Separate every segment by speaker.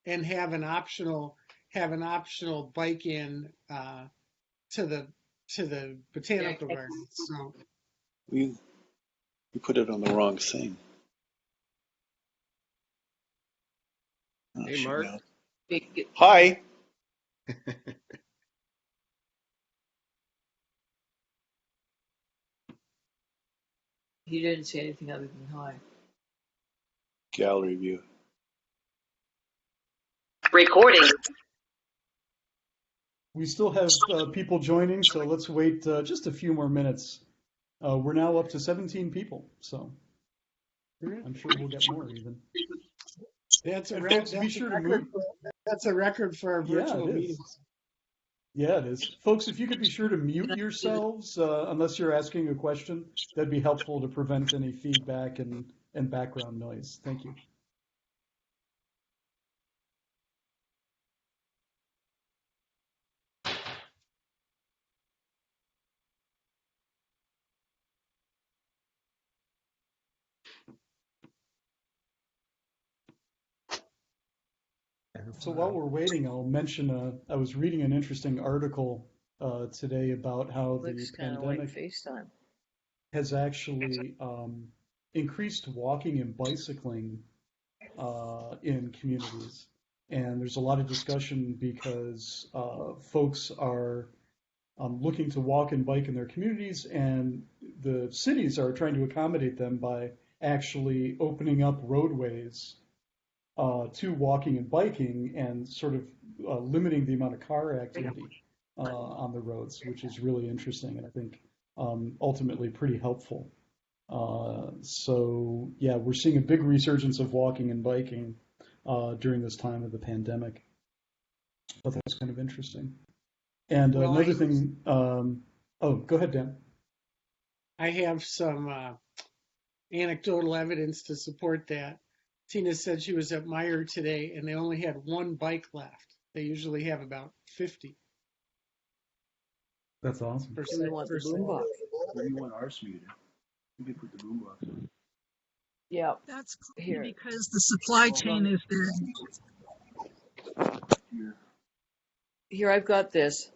Speaker 1: and have an optional bike in to the botanical gardens. So
Speaker 2: You put it on the wrong thing. Oh,
Speaker 3: Hey, Mark.
Speaker 2: no. Hi.
Speaker 4: He didn't say anything other than hi.
Speaker 2: Gallery view.
Speaker 5: Recording.
Speaker 6: We still have people joining, so let's wait just a few more minutes. We're now up to 17 people, so I'm sure we'll get more even.
Speaker 1: that's a record for our virtual meetings.
Speaker 6: Yeah, it is. Folks, if you could be sure to mute yourselves, unless you're asking a question, that'd be helpful to prevent any feedback and background noise. Thank you. So while we're waiting, I'll mention I was reading an interesting article today about how the pandemic has actually increased walking and bicycling in communities. And there's a lot of discussion because folks are looking to walk and bike in their communities, and the cities are trying to accommodate them by actually opening up roadways to walking and biking and sort of limiting the amount of car activity on the roads, which is really interesting and I think ultimately pretty helpful. So yeah, we're seeing a big resurgence of walking and biking during this time of the pandemic. I thought that was kind of interesting. And another thing, oh, go ahead, Dan.
Speaker 1: I have some anecdotal evidence to support that. Tina said she was at Meyer today and they only had one bike left. They usually have about 50.
Speaker 6: That's awesome.
Speaker 4: We want the boombox.
Speaker 2: Where do you want ours muted? You can put the boombox on.
Speaker 4: Yeah.
Speaker 7: That's
Speaker 4: here
Speaker 7: because the supply chain is there.
Speaker 4: Here, I've got this.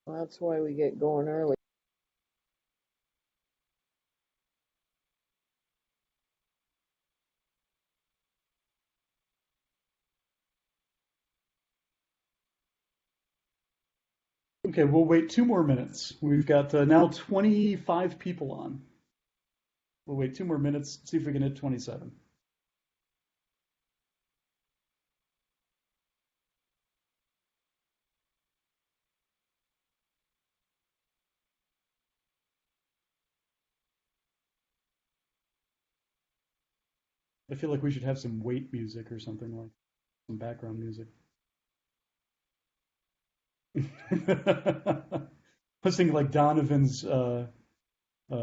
Speaker 4: Well, that's why we get going early.
Speaker 6: Okay, we'll wait 2 more minutes. We've got now 25 people on. We'll wait 2 more minutes, see if we can hit 27. I feel like we should have some wait music or something, like some background music. I was thinking like Donovan's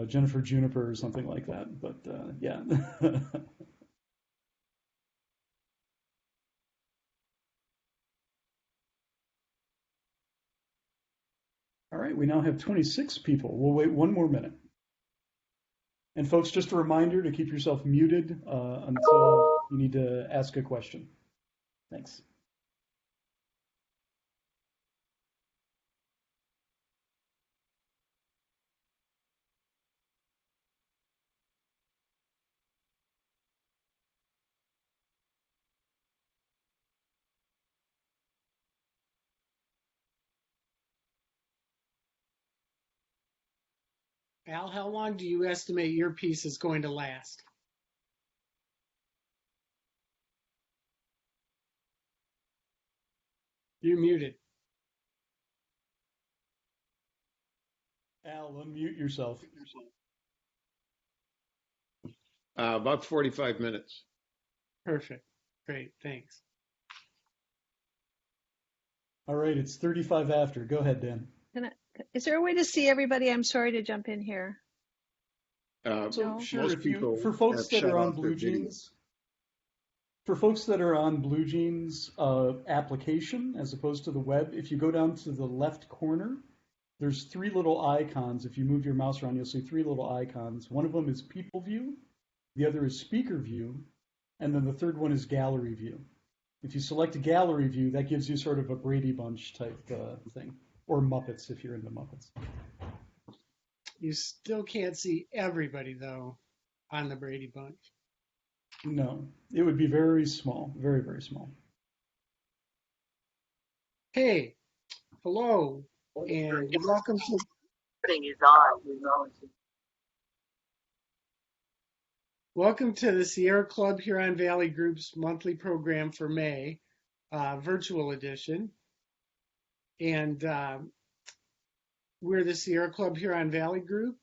Speaker 6: Jennifer Juniper or something like that, but yeah. All right, we now have 26 people. We'll wait 1 more minute. And folks, just a reminder to keep yourself muted until you need to ask a question. Thanks.
Speaker 1: Al, how long do you estimate your piece is going to last? You're muted.
Speaker 6: Al, unmute yourself.
Speaker 3: About 45 minutes.
Speaker 1: Perfect. Great. Thanks.
Speaker 6: All right, it's 35 after. Go ahead, Dan.
Speaker 8: Is there a way to see everybody? I'm sorry to jump in here.
Speaker 6: So sure, if you, for folks that are on Blue Jeans, For folks that are on Blue Jeans application as opposed to the web, if you go down to the left corner, there's three little icons. If you move your mouse around, you'll see three little icons. One of them is People View, the other is Speaker View, and then the third one is Gallery View. If you select Gallery View, that gives you sort of a Brady Bunch type thing, or Muppets if you're into Muppets.
Speaker 1: You still can't see everybody, though, on the Brady Bunch.
Speaker 6: No, it would be very small, very, very small.
Speaker 1: Hey, hello, and welcome to... Welcome to the Sierra Club Huron Valley Group's monthly program for May, virtual edition. And we're the Sierra Club Huron Valley Group.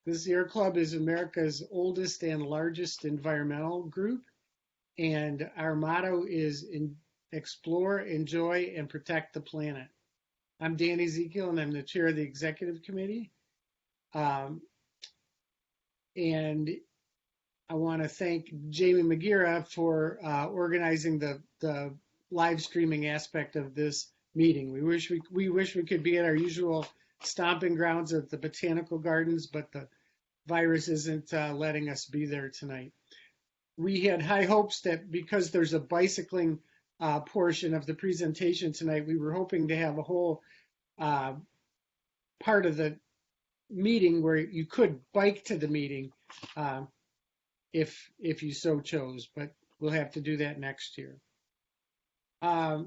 Speaker 1: The Sierra Club is America's oldest and largest environmental group. And our motto is explore, enjoy, and protect the planet. I'm Danny Ezekiel, and I'm the chair of the executive committee. And I want to thank Jamie McGeera for organizing the live streaming aspect of this meeting. We wish we could be at our usual stomping grounds at the Botanical Gardens, but the virus isn't letting us be there tonight. We had high hopes that because there's a bicycling portion of the presentation tonight, we were hoping to have a whole part of the meeting where you could bike to the meeting if you so chose, but we'll have to do that next year. I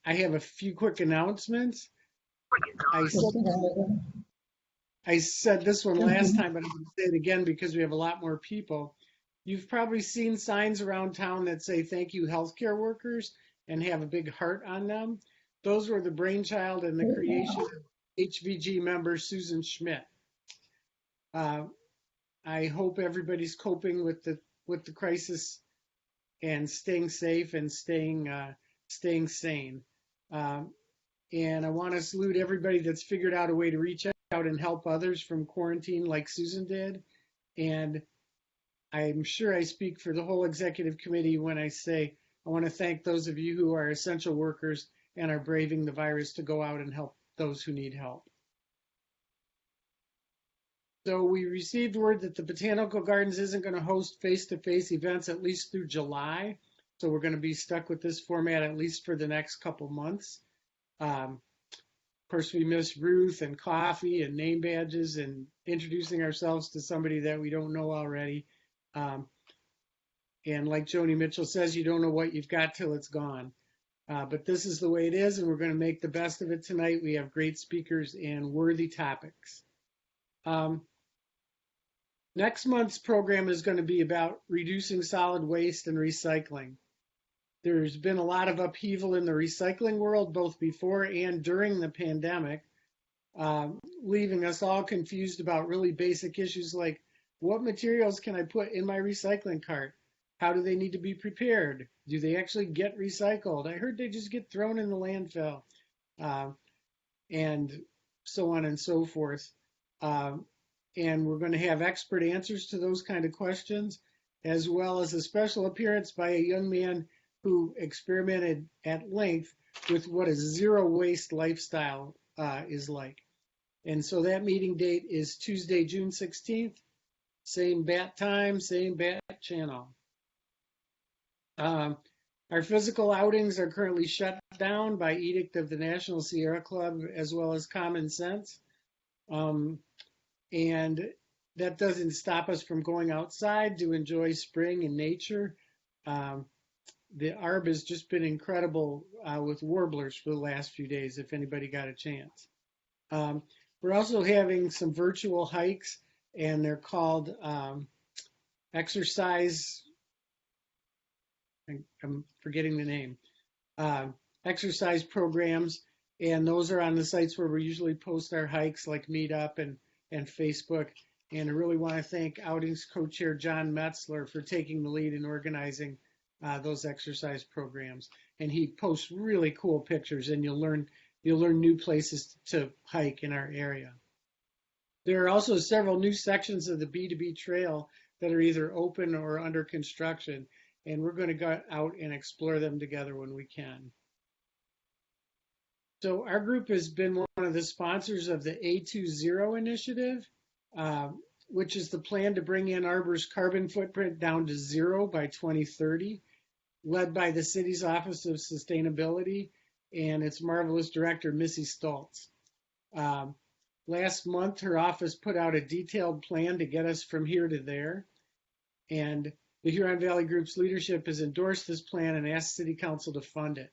Speaker 1: have a few quick announcements. I said this one last time, but I'm going to say it again because we have a lot more people. You've probably seen signs around town that say "Thank you, healthcare workers," and have a big heart on them. Those were the brainchild and the creation of HVG member Susan Schmidt. I hope everybody's coping with the crisis and staying safe and staying sane. And I want to salute everybody that's figured out a way to reach out and help others from quarantine like Susan did. And I'm sure I speak for the whole executive committee when I say I want to thank those of you who are essential workers and are braving the virus to go out and help those who need help. So we received word that the Botanical Gardens isn't going to host face-to-face events at least through July. So we're going to be stuck with this format at least for the next couple months. Of course, we miss Ruth and coffee and name badges and introducing ourselves to somebody that we don't know already. And like Joni Mitchell says, you don't know what you've got till it's gone. But this is the way it is, and we're going to make the best of it tonight. We have great speakers and worthy topics. Next month's program is going to be about reducing solid waste and recycling. There's been a lot of upheaval in the recycling world, both before and during the pandemic, leaving us all confused about really basic issues like what materials can I put in my recycling cart? How do they need to be prepared? Do they actually get recycled? I heard they just get thrown in the landfill, and so on and so forth. And we're going to have expert answers to those kind of questions, as well as a special appearance by a young man who experimented at length with what a zero waste lifestyle is like. And so that meeting date is Tuesday, June 16th, same bat time, same bat channel. Our physical outings are currently shut down by edict of the National Sierra Club, as well as Common Sense. And that doesn't stop us from going outside to enjoy spring and nature. The ARB has just been incredible with warblers for the last few days, if anybody got a chance. We're also having some virtual hikes, and they're called exercise, I'm forgetting the name, exercise programs, and those are on the sites where we usually post our hikes, like Meetup and Facebook. And I really want to thank Outings co-chair John Metzler for taking the lead in organizing those exercise programs. And he posts really cool pictures, and you'll learn new places to hike in our area. There are also several new sections of the B2B trail that are either open or under construction. and we're going to go out and explore them together when we can. So our group has been one of the sponsors of the A20 initiative, which is the plan to bring Ann Arbor's carbon footprint down to 0 by 2030, led by the city's Office of Sustainability and its marvelous director, Missy Stoltz. Last month, her office put out a detailed plan to get us from here to there, and the Huron Valley Group's leadership has endorsed this plan and asked City Council to fund it.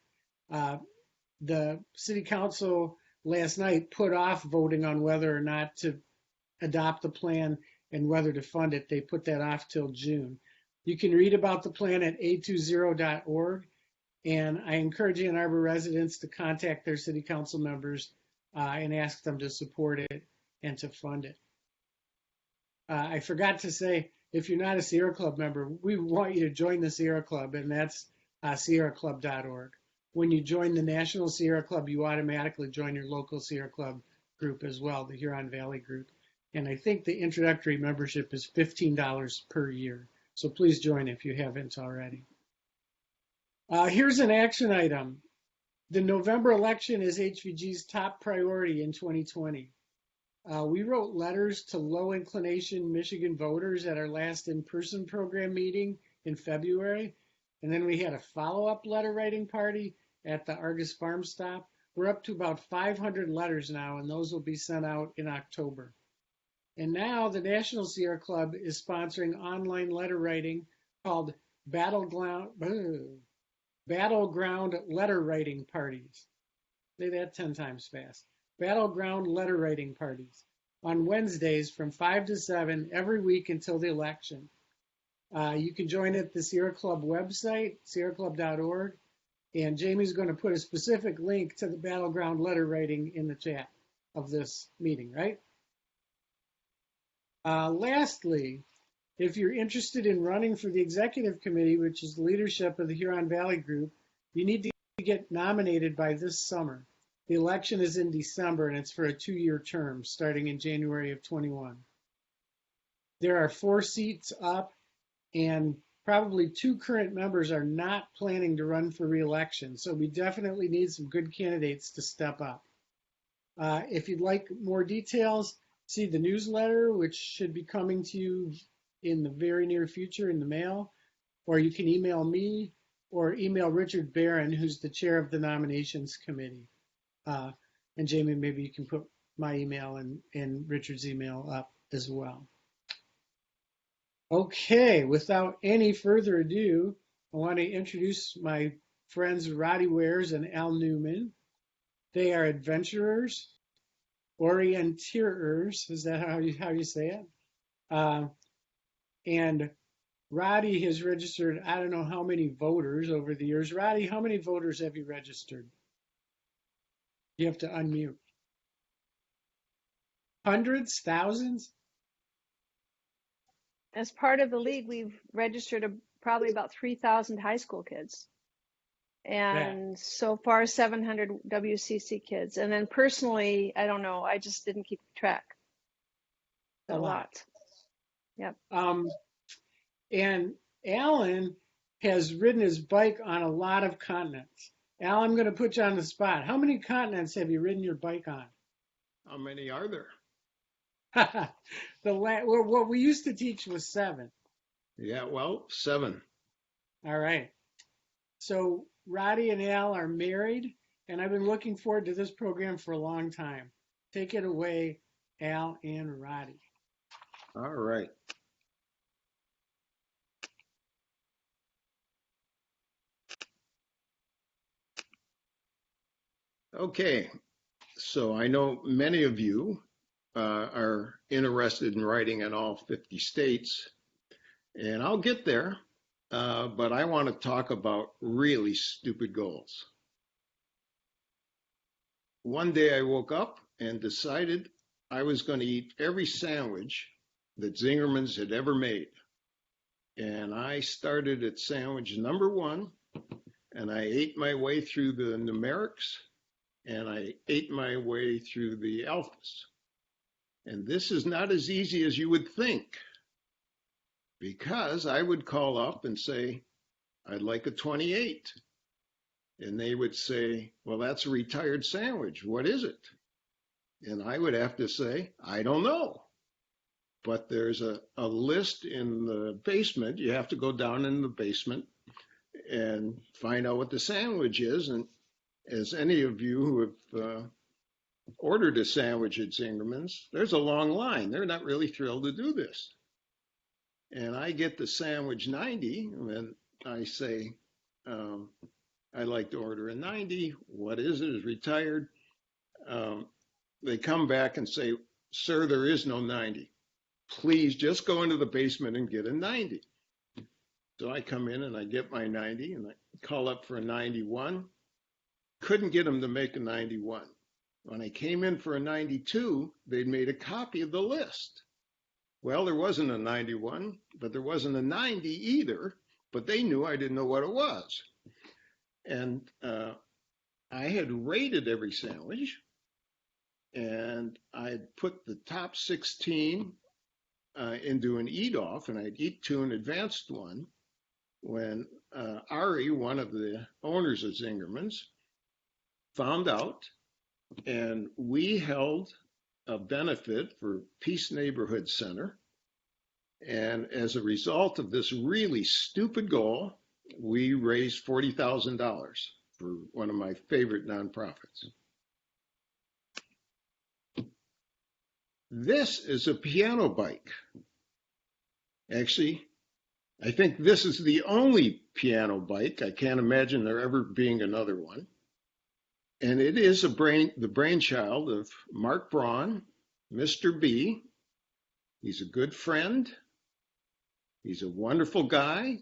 Speaker 1: The City Council last night put off voting on whether or not to adopt the plan and whether to fund it. They put that off till June. You can read about the plan at a20.org, and I encourage Ann Arbor residents to contact their City Council members and ask them to support it and to fund it. I forgot to say, if you're not a Sierra Club member, we want you to join the Sierra Club, and that's sierraclub.org. When you join the National Sierra Club, you automatically join your local Sierra Club group as well, the Huron Valley group. And I think the introductory membership is $15 per year. So please join if you haven't already. Here's an action item. The November election is HVG's top priority in 2020. We wrote letters to low-inclination Michigan voters at our last in-person program meeting in February, and then we had a follow-up letter writing party at the Argus Farm Stop. We're up to about 500 letters now, and those will be sent out in October. And now the National Sierra Club is sponsoring online letter writing called Battleground Letter Writing Parties. Say that 10 times fast. Battleground Letter Writing Parties on Wednesdays from 5 to 7 every week until the election. You can join at the Sierra Club website, sierraclub.org, and Jamie's going to put a specific link to the Battleground Letter Writing in the chat of this meeting, right? Lastly, if you're interested in running for the executive committee, which is the leadership of the Huron Valley Group, you need to get nominated by this summer. The election is in December, and it's for a 2-year term starting in January of 21. There are 4 seats up, and probably 2 current members are not planning to run for re-election, so we definitely need some good candidates to step up. If you'd like more details, see the newsletter, which should be coming to you in the very near future in the mail, or you can email me or email Richard Barron, who's the chair of the nominations committee. And Jamie, maybe you can put my email and Richard's email up as well. Okay, without any further ado, I want to introduce my friends Roddy Wares and Al Newman. They are adventurers, orienteers, is that how you say it? And Roddy has registered, I don't know how many voters over the years. Roddy, how many voters have you registered? You have to unmute. Hundreds, thousands?
Speaker 8: As part of the league, we've registered probably about 3,000 high school kids. And so far, 700 WCC kids. And then personally, I don't know, I just didn't keep track. A lot. Yep.
Speaker 1: And Alan has ridden his bike on a lot of continents. Al, I'm going to put you on the spot. How many continents have you ridden your bike on?
Speaker 3: How many are there?
Speaker 1: What we used to teach was 7.
Speaker 3: Yeah, well, 7.
Speaker 1: All right. So Roddy and Al are married, and I've been looking forward to this program for a long time. Take it away, Al and Roddy.
Speaker 3: All right. Okay, so I know many of you are interested in writing in all 50 states, and I'll get there, but I want to talk about really stupid goals. One day I woke up and decided I was going to eat every sandwich that Zingerman's had ever made. And I started at sandwich number 1, and I ate my way through the numerics, and I ate my way through the alphas. And this is not as easy as you would think, because I would call up and say, I'd like a 28. And they would say, well, that's a retired sandwich. What is it? And I would have to say, I don't know. But there's a list in the basement. You have to go down in the basement and find out what the sandwich is. And as any of you who have ordered a sandwich at Zingerman's, there's a long line. They're not really thrilled to do this. And I get the sandwich 90, and I say, I'd like to order a 90. What is it? It's retired. They come back and say, sir, there is no 90. Please just go into the basement and get a 90. So I come in and I get my 90 and I call up for a 91. Couldn't get them to make a 91. When I came in for a 92, they'd made a copy of the list. Well, there wasn't a 91, but there wasn't a 90 either, but they knew I didn't know what it was. And I had rated every sandwich, and I'd put the top 16 into an eat-off, and I'd eat 2 an advanced one, when Ari, one of the owners of Zingerman's, found out, and we held a benefit for Peace Neighborhood Center. And as a result of this really stupid goal, we raised $40,000 for one of my favorite nonprofits. This is a piano bike. Actually, I think this is the only piano bike. I can't imagine there ever being another one. And it is the brainchild of Mark Braun, Mr. B. He's a good friend. He's a wonderful guy.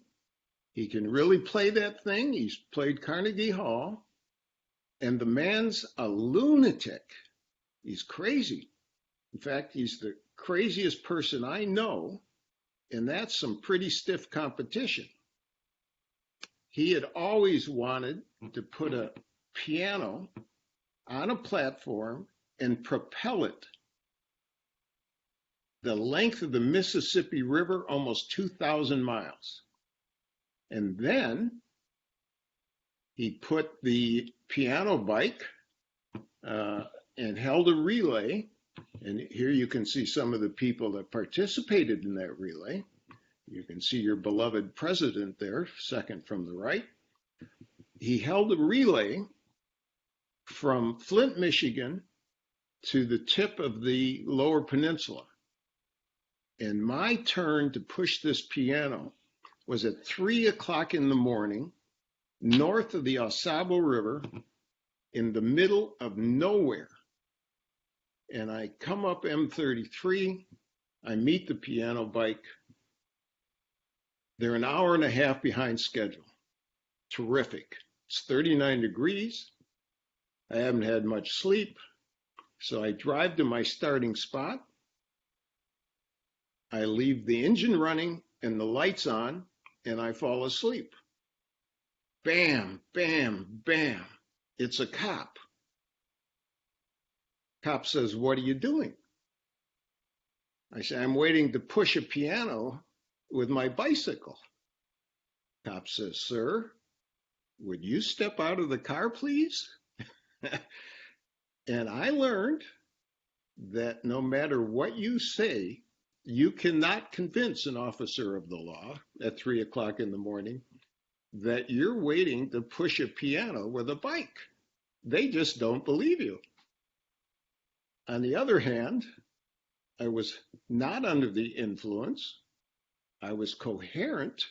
Speaker 3: He can really play that thing. He's played Carnegie Hall. And the man's a lunatic. He's crazy. In fact, he's the craziest person I know, and that's some pretty stiff competition. He had always wanted to put a piano on a platform and propel it the length of the Mississippi River, almost 2,000 miles. And then he put the piano bike and held a relay. And here you can see some of the people that participated in that relay. You can see your beloved president there, second from the right. He held a relay from Flint, Michigan to the tip of the Lower Peninsula. And my turn to push this piano was at 3 o'clock in the morning, north of the Osabo River, in the middle of nowhere. And I come up M33, I meet the piano bike. They're an hour and a half behind schedule. Terrific. It's 39 degrees. I haven't had much sleep. So I drive to my starting spot. I leave the engine running and the lights on, and I fall asleep. Bam, bam, bam. It's a cop. Cop says, "What are you doing?" I say, "I'm waiting to push a piano with my bicycle." Cop says, "Sir, would you step out of the car, please?" And I learned that no matter what you say, you cannot convince an officer of the law at 3 o'clock in the morning that you're waiting to push a piano with a bike. They just don't believe you. On the other hand, I was not under the influence. I was coherent,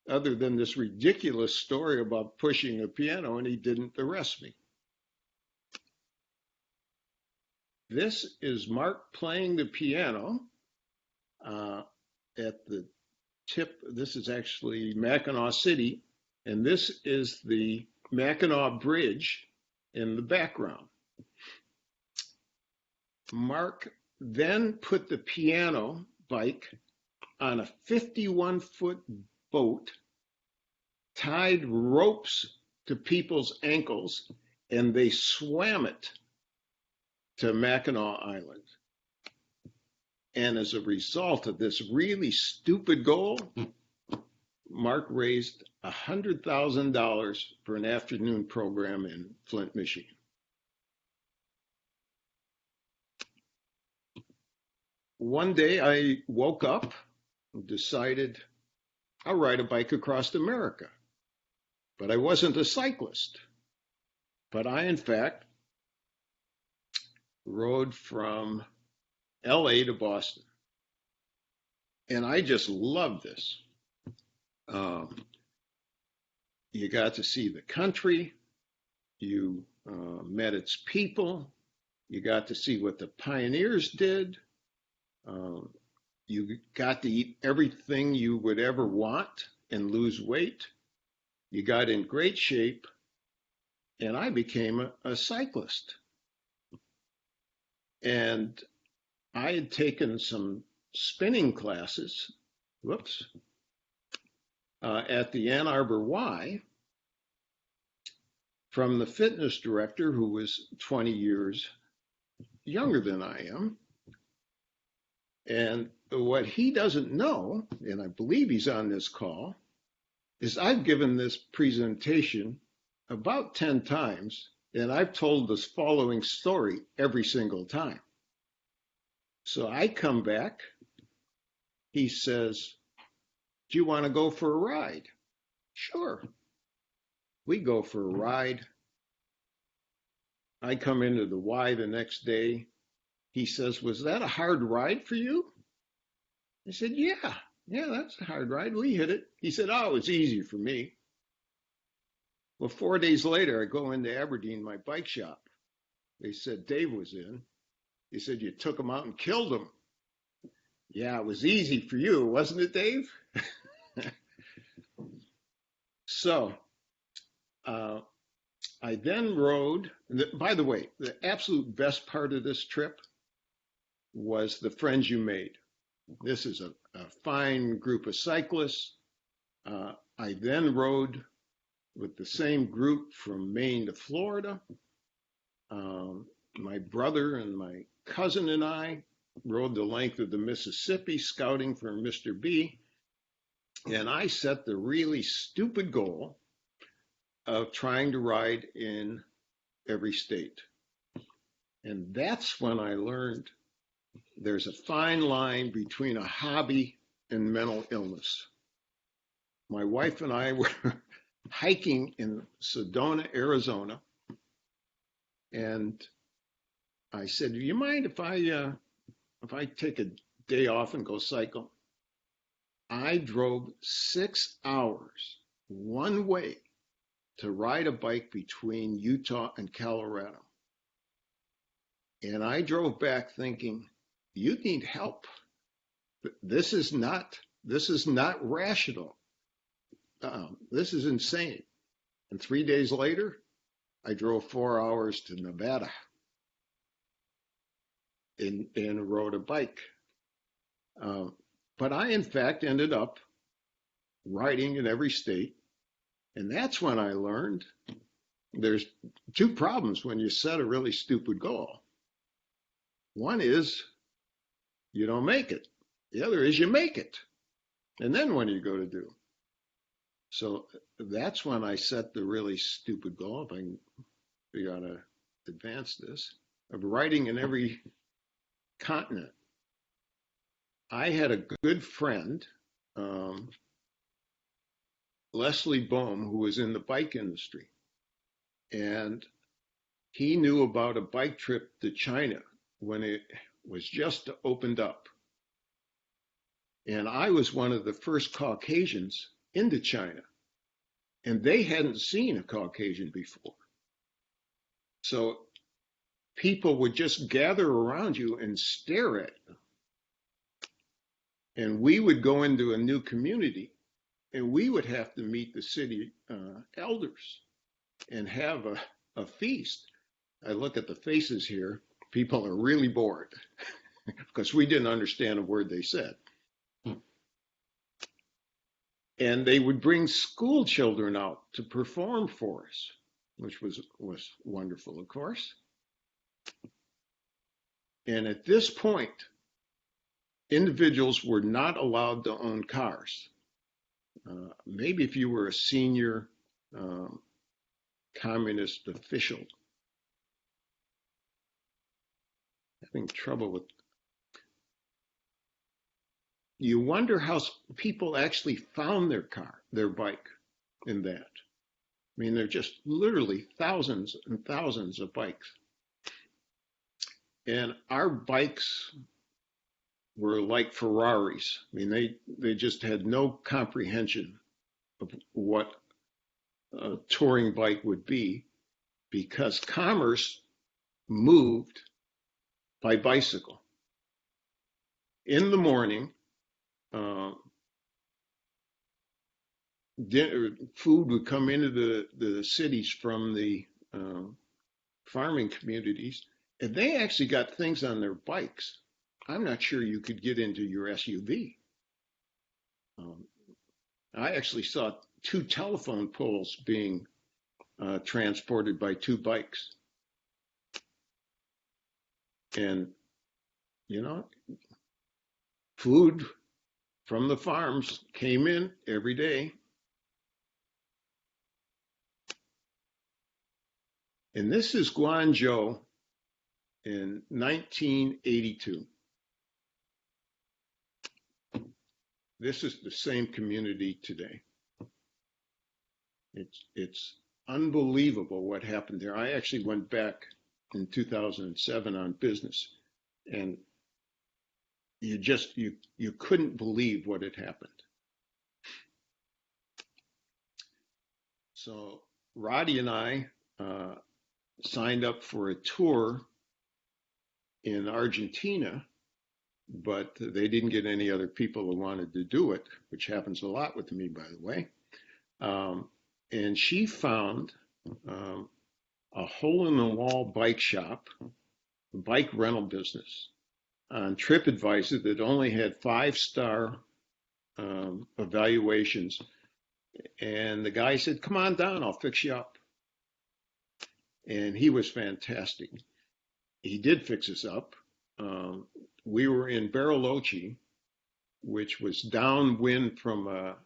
Speaker 3: other than this ridiculous story about pushing a piano, and he didn't arrest me. This is Mark playing the piano at the tip. This is actually Mackinac City, and this is the Mackinac Bridge in the background. Mark then put the piano bike on a 51-foot boat, tied ropes to people's ankles, and they swam it to Mackinac Island. And as a result of this really stupid goal, Mark raised $100,000 for an afternoon program in Flint, Michigan. One day I woke up and decided I'll ride a bike across America. But I wasn't a cyclist. But I, in fact, rode from LA to Boston. And I just loved this. You got to see the country. You met its people. You got to see what the pioneers did. You got to eat everything you would ever want and lose weight. You got in great shape, and I became a cyclist. And I had taken some spinning classes, at the Ann Arbor Y from the fitness director, who was 20 years younger than I am. And what he doesn't know, and I believe he's on this call, is I've given this presentation about 10 times, and I've told this following story every single time. So I come back, he says, "Do you want to go for a ride?" Sure. We go for a ride. I come into the Y the next day. He says, "Was that a hard ride for you?" I said, yeah, that's a hard ride. We hit it. He said, "Oh, it was easy for me." Well, 4 days later, I go into Aberdeen, my bike shop. They said Dave was in. He said, "You took him out and killed him." Yeah, it was easy for you, wasn't it, Dave? So I then rode. By the way, the absolute best part of this trip was the friends you made. This is a fine group of cyclists. I then rode with the same group from Maine to Florida. My brother and my cousin and I rode the length of the Mississippi scouting for Mr. B. And I set the really stupid goal of trying to ride in every state. And that's when I learned there's a fine line between a hobby and mental illness. My wife and I were hiking in Sedona, Arizona, and I said, "Do you mind if I take a day off and go cycle?" I drove 6 hours one way to ride a bike between Utah and Colorado. And I drove back thinking, you need help. This is not rational. This is insane. And 3 days later, I drove 4 hours to Nevada and rode a bike. But I, in fact, ended up riding in every state. And that's when I learned there's two problems when you set a really stupid goal. One is you don't make it. The other is you make it. And then what do you go to do? So that's when I set the really stupid goal, if I can figure out how to advance this, of riding in every continent. I had a good friend, Leslie Bohm, who was in the bike industry. And he knew about a bike trip to China when it was just opened up. And I was one of the first Caucasians into China. And they hadn't seen a Caucasian before. So people would just gather around you and stare at you. And we would go into a new community and we would have to meet the city elders and have a feast. I look at the faces here. People are really bored because we didn't understand a word they said. And they would bring school children out to perform for us, which was wonderful, of course. And at this point, individuals were not allowed to own cars. maybe if you were a senior communist official, having trouble with. You wonder how people actually found their bike in that. I mean, there are just literally thousands and thousands of bikes. And our bikes were like Ferraris. I mean, they just had no comprehension of what a touring bike would be, because commerce moved by bicycle. In the morning, food would come into the cities from the farming communities, and they actually got things on their bikes. I'm not sure you could get into your SUV. I actually saw 2 telephone poles being transported by 2 bikes. And, you know, food from the farms came in every day. And this is Guangzhou in 1982. This is the same community today. It's unbelievable what happened there. I actually went back in 2007 on business, and you couldn't believe what had happened. So Roddy and I signed up for a tour in Argentina, but they didn't get any other people who wanted to do it, which happens a lot with me, by the way. And she found a hole-in-the-wall bike shop, bike rental business on TripAdvisor that only had 5-star evaluations. And the guy said, "Come on down, I'll fix you up." And he was fantastic. He did fix us up. We were in Bariloche, which was downwind from a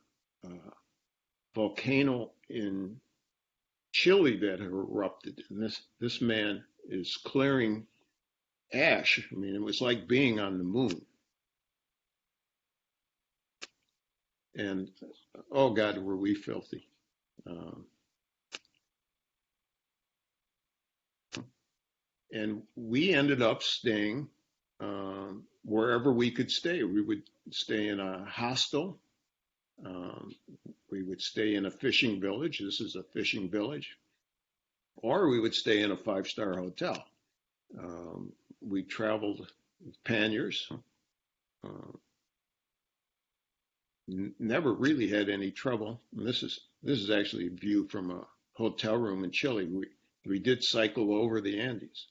Speaker 3: volcano in Chile that had erupted. And this man is clearing ash. I mean, it was like being on the moon. And, oh God, were we filthy. And we ended up staying wherever we could stay. We would stay in a hostel. We would stay in a fishing village. This is a fishing village. Or we would stay in a 5-star hotel. We traveled with panniers. Never really had any trouble. And this is actually a view from a hotel room in Chile. We did cycle over the Andes.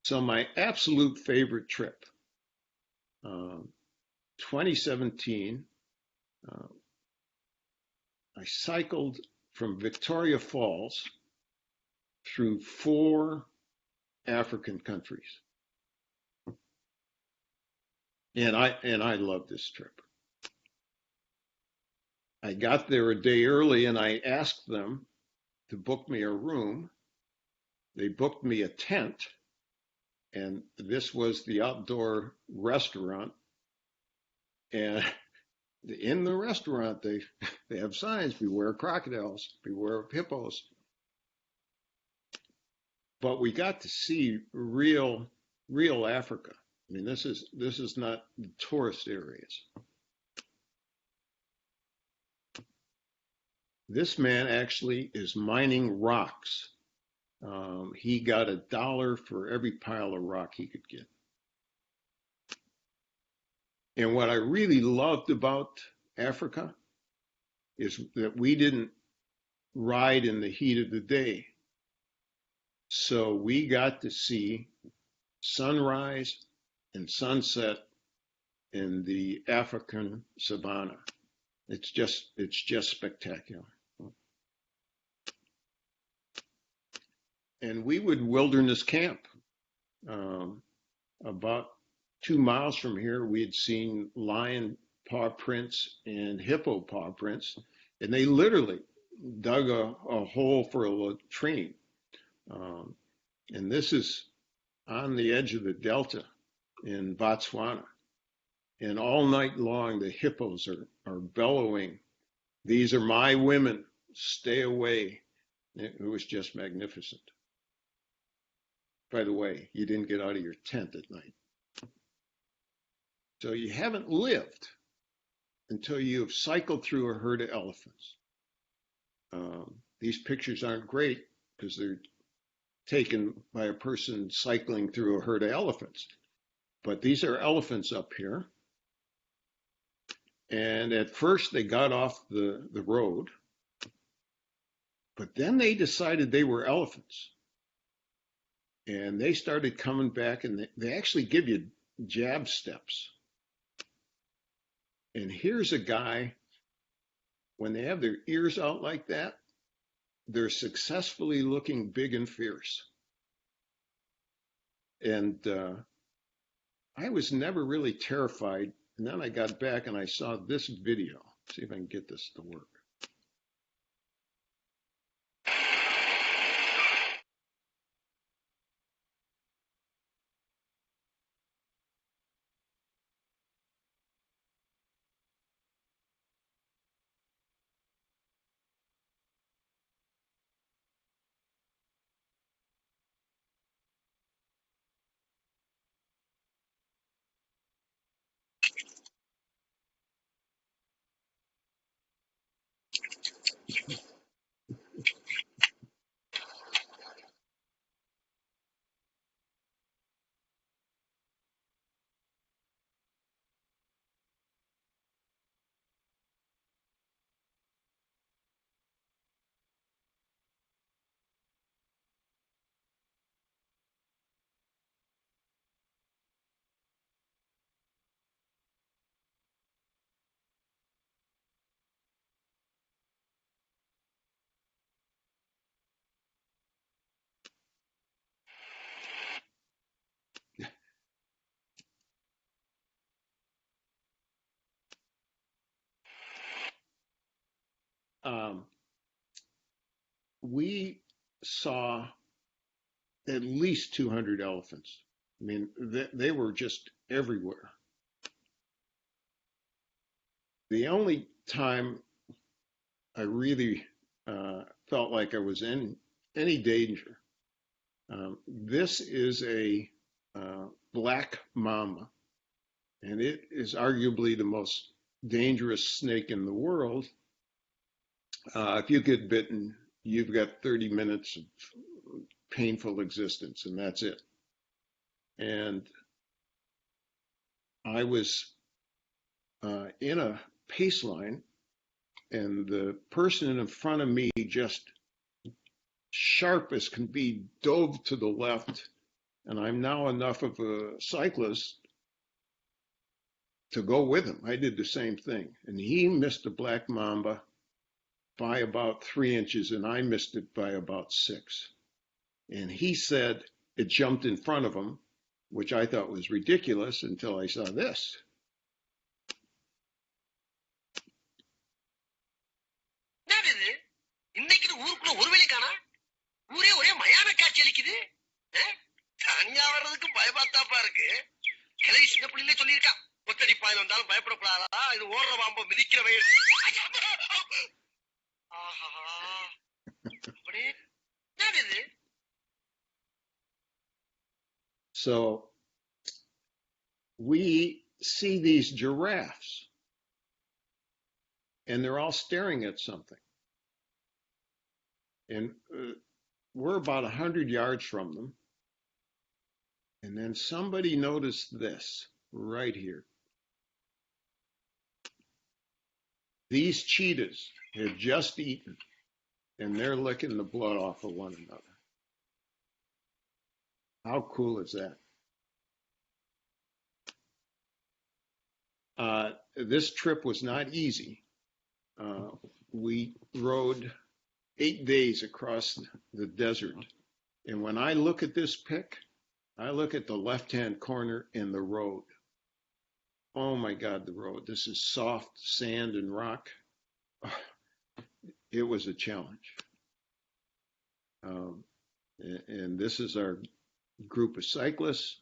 Speaker 3: So my absolute favorite trip, 2017, I cycled from Victoria Falls through 4 African countries. And I love this trip. I got there a day early and I asked them to book me a room. They booked me a tent, and this was the outdoor restaurant. And in the restaurant, they have signs: beware crocodiles, beware hippos. But we got to see real Africa. I mean, this is not the tourist areas. This man actually is mining rocks. He got $1 for every pile of rock he could get. And what I really loved about Africa is that we didn't ride in the heat of the day. So we got to see sunrise and sunset in the African savanna. It's just spectacular. And we would wilderness camp. About 2 miles from here, we had seen lion paw prints and hippo paw prints, and they literally dug a hole for a latrine. And this is on the edge of the delta in Botswana. And all night long, the hippos are bellowing, "These are my women, stay away." It was just magnificent. By the way, you didn't get out of your tent at night. So you haven't lived until you've cycled through a herd of elephants. These pictures aren't great because they're taken by a person cycling through a herd of elephants. But these are elephants up here. And at first they got off the road, but then they decided they were elephants. And they started coming back, and they actually give you jab steps. And here's a guy, when they have their ears out like that, they're successfully looking big and fierce. And I was never really terrified. And then I got back and I saw this video. See if I can get this to work. We saw at least 200 elephants. I mean, they were just everywhere. The only time I really felt like I was in any danger, this is a black mamba, and it is arguably the most dangerous snake in the world. If you get bitten, you've got 30 minutes of painful existence, and that's it. And I was in a pace line, and the person in front of me, just sharp as can be, dove to the left, and I'm now enough of a cyclist to go with him. I did the same thing, and he missed the black mamba by about 3 inches, and I missed it by about 6. And he said it jumped in front of him, which I thought was ridiculous until I saw this. So we see these giraffes, and they're all staring at something. And we're about 100 yards from them. And then somebody noticed this right here. These cheetahs had just eaten, and they're licking the blood off of one another. How cool is that? This trip was not easy. We rode 8 days across the desert. And when I look at this pic, I look at the left-hand corner in the road. Oh my God, the road. This is soft sand and rock. It was a challenge. Um, and this is our group of cyclists.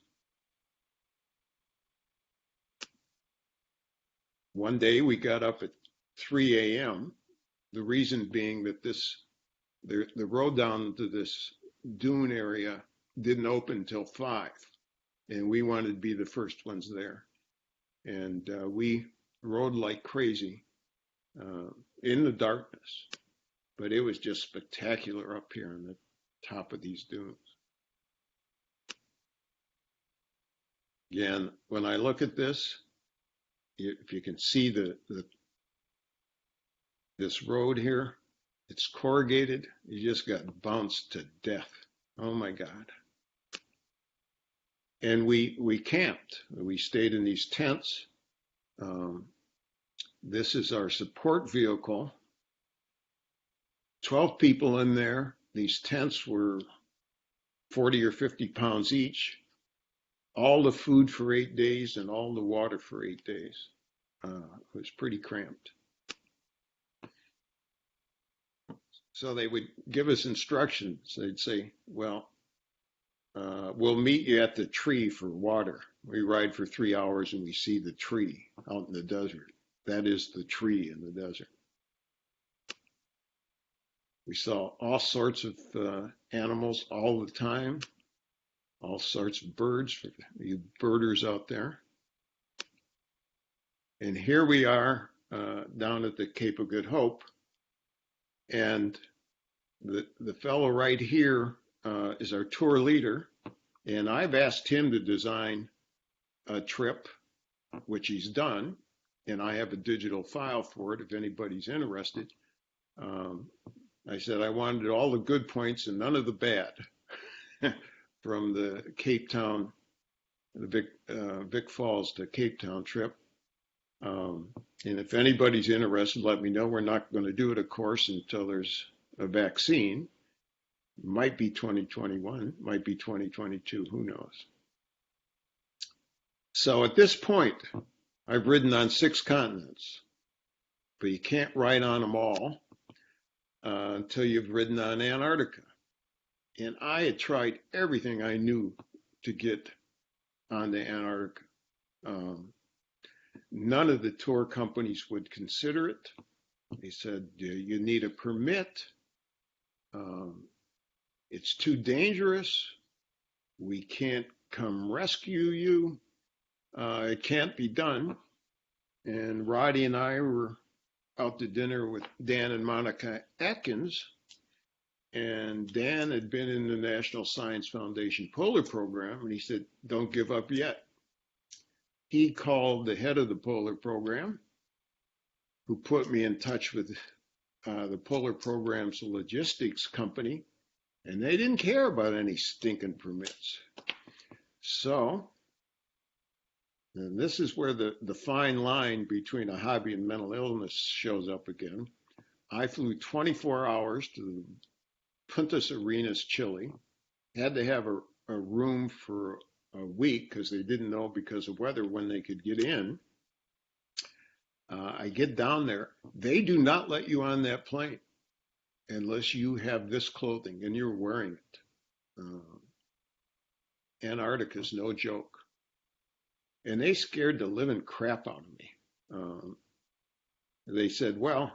Speaker 3: One day we got up at 3 a.m. The reason being that the road down to this dune area didn't open until 5, and we wanted to be the first ones there. And we rode like crazy in the darkness, but it was just spectacular up here on the top of these dunes. Again, when I look at this, if you can see this road here, it's corrugated. You just got bounced to death. Oh my God. And we camped. We stayed in these tents. This is our support vehicle. 12 people in there. These tents were 40 or 50 pounds each. All the food for 8 days and all the water for 8 days. It was pretty cramped. So they would give us instructions. They'd say, well, we'll meet you at the tree for water. We ride for 3 hours and we see the tree out in the desert. That is the tree in the desert. We saw all sorts of animals all the time, all sorts of birds for you birders out there. And here we are down at the Cape of Good Hope. And the fellow right here is our tour leader. And I've asked him to design a trip, which he's done. And I have a digital file for it if anybody's interested. I said I wanted all the good points and none of the bad from the Cape Town, the Vic Falls to Cape Town trip. And if anybody's interested, let me know. We're not going to do it, of course, until there's a vaccine. Might be 2021, might be 2022, who knows. So at this point, I've ridden on 6 continents, but you can't ride on them all until you've ridden on Antarctica. And I had tried everything I knew to get onto Antarctica. None of the tour companies would consider it. They said, you need a permit. It's too dangerous. We can't come rescue you. It can't be done. And Roddy and I were out to dinner with Dan and Monica Atkins. And Dan had been in the National Science Foundation Polar Program, and he said, don't give up yet. He called the head of the Polar Program, who put me in touch with the Polar Program's logistics company, and they didn't care about any stinking permits. So, and this is where the fine line between a hobby and mental illness shows up again. I flew 24 hours to Punta Arenas, Chile, had to have a room for a week because they didn't know because of weather when they could get in. I get down there. They do not let you on that plane unless you have this clothing and you're wearing it. Antarctica is no joke. And they scared the living crap out of me. They said, well,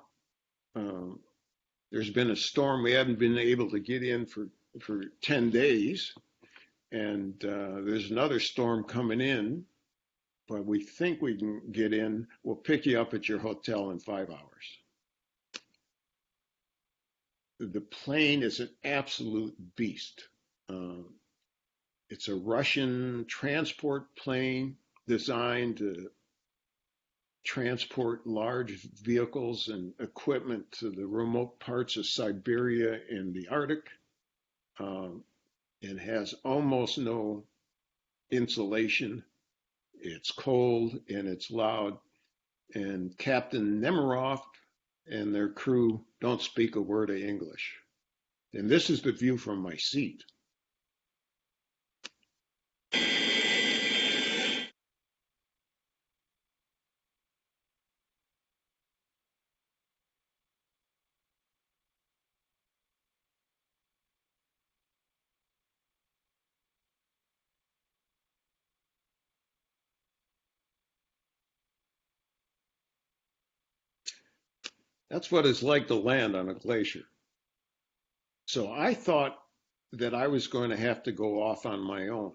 Speaker 3: there's been a storm. We haven't been able to get in for 10 days. And there's another storm coming in, but we think we can get in. We'll pick you up at your hotel in 5 hours. The plane is an absolute beast. It's a Russian transport plane designed to transport large vehicles and equipment to the remote parts of Siberia and the Arctic. It has almost no insulation. It's cold and it's loud. And Captain Nemerov and their crew don't speak a word of English. And this is the view from my seat. That's what it's like to land on a glacier. So I thought that I was going to have to go off on my own.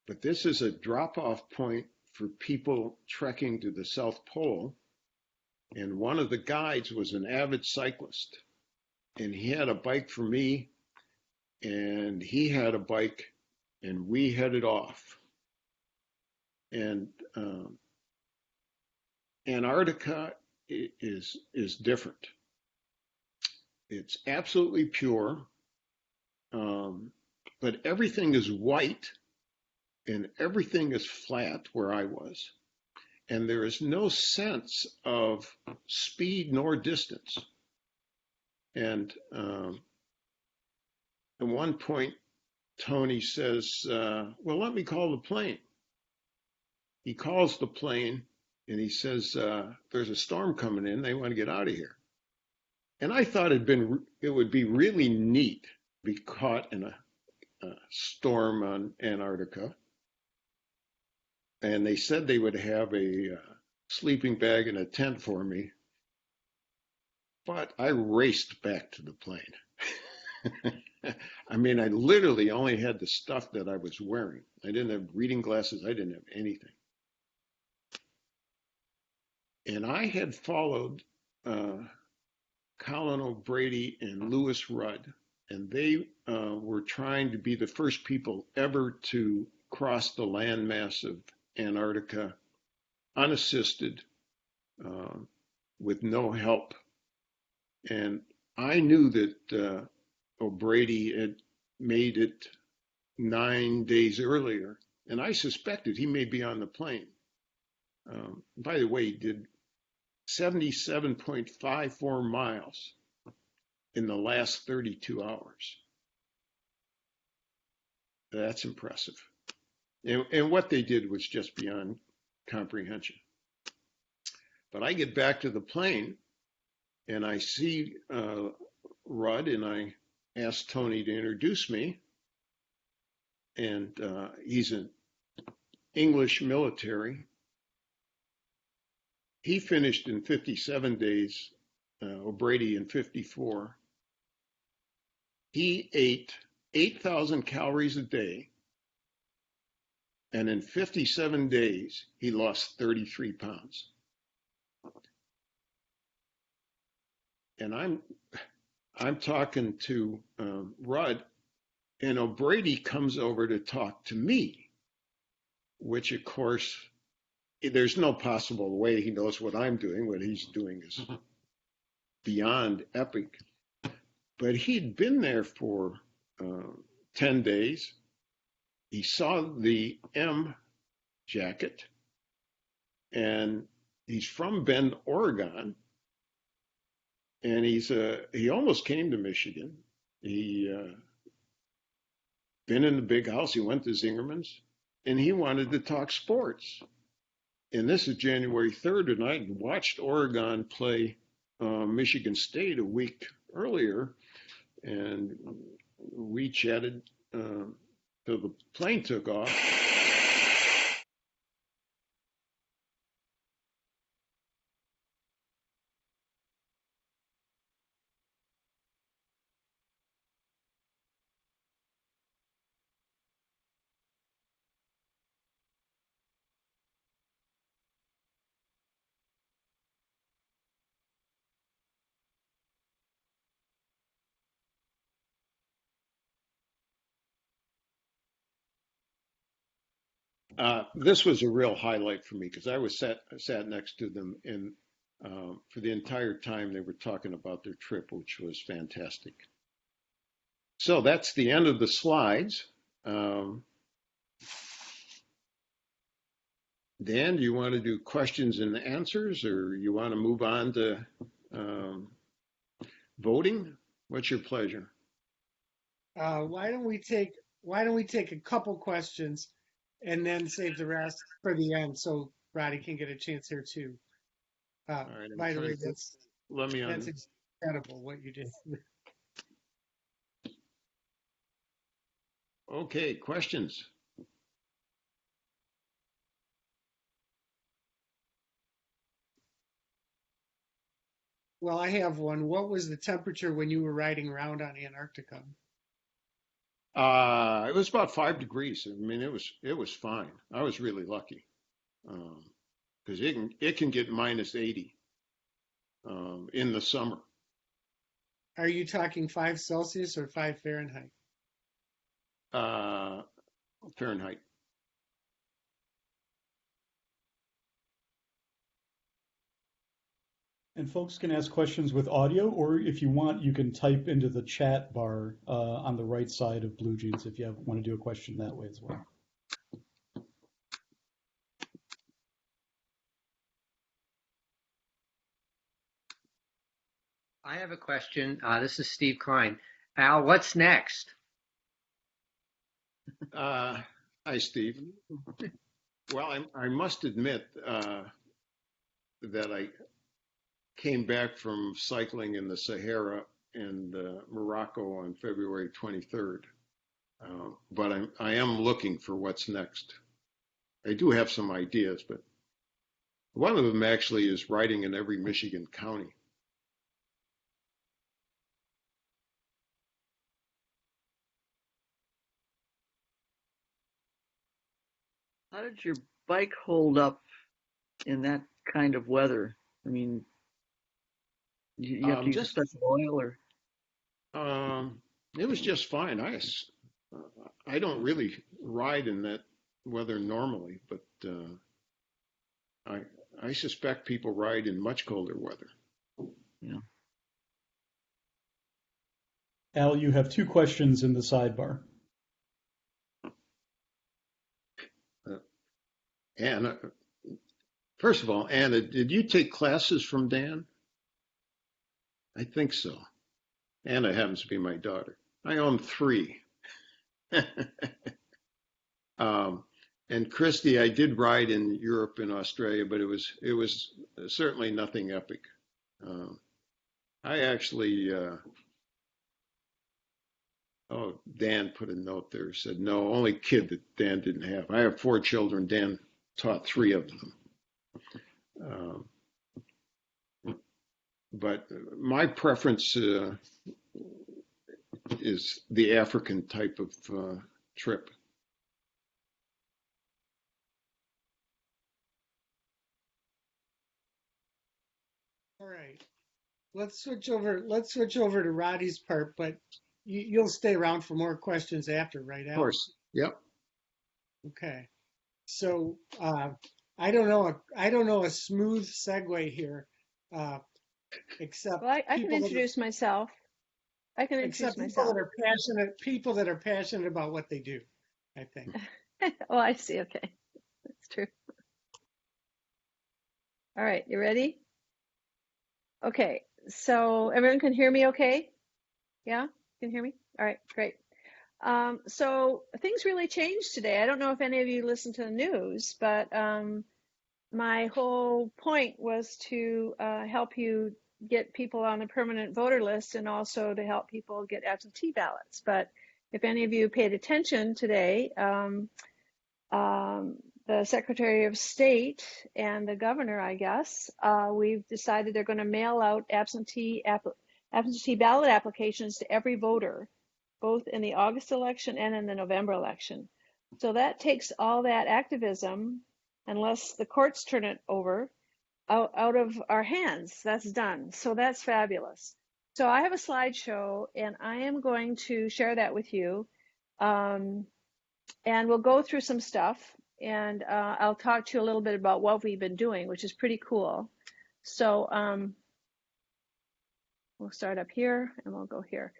Speaker 3: But this is a drop-off point for people trekking to the South Pole. And one of the guides was an avid cyclist. And he had a bike for me, and he had a bike, and we headed off. And Antarctica is different. It's absolutely pure, but everything is white and everything is flat where I was. And there is no sense of speed nor distance. And at one point, Tony says, well, let me call the plane. He calls the plane and he says, there's a storm coming in. They want to get out of here. And I thought it would be really neat to be caught in a storm on Antarctica. And they said they would have a sleeping bag and a tent for me. But I raced back to the plane. I mean, I literally only had the stuff that I was wearing. I didn't have reading glasses. I didn't have anything. And I had followed Colin O'Brady and Lewis Rudd, and they were trying to be the first people ever to cross the landmass of Antarctica unassisted, with no help. And I knew that O'Brady had made it 9 days earlier, and I suspected he may be on the plane. By the way, he did 77.54 miles in the last 32 hours. That's impressive. And what they did was just beyond comprehension. But I get back to the plane and I see Rudd, and I ask Tony to introduce me. And he's an English military. He finished in 57 days, O'Brady in 54. He ate 8,000 calories a day, and in 57 days, he lost 33 pounds. And I'm talking to Rudd, and O'Brady comes over to talk to me, which of course, there's no possible way he knows what I'm doing. What he's doing is beyond epic. But he'd been there for 10 days. He saw the M jacket, and he's from Bend, Oregon. And he almost came to Michigan. He been in the big house. He went to Zingerman's, and he wanted to talk sports. And this is January 3rd, and I watched Oregon play Michigan State a week earlier, and we chatted till the plane took off. This was a real highlight for me because I was sat next to them, and for the entire time they were talking about their trip, which was fantastic. So that's the end of the slides. Dan, do you want to do questions and answers, or you want to move on to voting? What's your pleasure?
Speaker 1: Why don't we take a couple questions and then save the rest for the end so Roddy can get a chance here too.
Speaker 3: All right,
Speaker 1: By the way,
Speaker 3: that's
Speaker 1: incredible what you did.
Speaker 3: Okay, questions?
Speaker 1: Well, I have one. What was the temperature when you were riding around on Antarctica?
Speaker 3: It was about 5 degrees. I mean, it was fine. I was really lucky because it can get -80 in the summer.
Speaker 1: Are you talking 5 Celsius or 5 Fahrenheit?
Speaker 3: Fahrenheit.
Speaker 6: And folks can ask questions with audio, or if you want, you can type into the chat bar on the right side of Blue Jeans if you want to do a question that way as well.
Speaker 5: I have a question. This is Steve Klein. Al, what's next?
Speaker 3: Hi, Steve. Well, I must admit that I came back from cycling in the Sahara and Morocco on February 23rd. But I am looking for what's next. I do have some ideas, but one of them actually is riding in every Michigan county.
Speaker 9: How did your bike hold up in that kind of weather? I mean, you have to use special oil or?
Speaker 3: It was just fine. I don't really ride in that weather normally, but I suspect people ride in much colder weather.
Speaker 9: Yeah.
Speaker 6: Al, you have 2 questions in the sidebar.
Speaker 3: Anna, first of all, Anna, did you take classes from Dan? I think so. Anna happens to be my daughter. I own 3. And Christy, I did ride in Europe and Australia, but it was certainly nothing epic. I actually, Dan put a note there, said no, only kid that Dan didn't have. I have 4 children. Dan taught 3 of them. But my preference is the African type of trip.
Speaker 1: All right. Let's switch over to Roddy's part, but you'll stay around for more questions after, right, Al?
Speaker 3: Of course. Yep.
Speaker 1: Okay. So I don't know a smooth segue here, except
Speaker 8: Well, I can introduce myself. I can introduce myself.
Speaker 1: People that are passionate about what they do, I think.
Speaker 8: Oh, I see. Okay. That's true. All right. You ready? Okay. So everyone can hear me okay? Yeah? Can hear me? All right. Great. So things really changed today. I don't know if any of you listened to the news, but my whole point was to help you get people on the permanent voter list and also to help people get absentee ballots. But if any of you paid attention today, the Secretary of State and the governor, I guess, we've decided they're going to mail out absentee ballot applications to every voter, both in the August election and in the November election. So that takes all that activism, unless the courts turn it over, out of our hands. That's done. So that's fabulous. So I have a slideshow, and I am going to share that with you. And we'll go through some stuff, and I'll talk to you a little bit about what we've been doing, which is pretty cool. So we'll start up here, and we'll go here.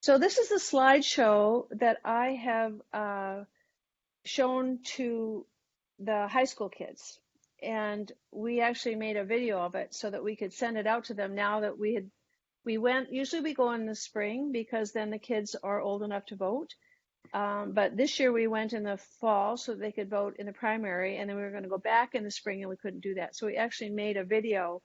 Speaker 8: So this is the slideshow that I have shown to the high school kids. And we actually made a video of it so that we could send it out to them now that we went, usually we go in the spring because then the kids are old enough to vote. But this year we went in the fall so that they could vote in the primary, and then we were going to go back in the spring and we couldn't do that. So we actually made a video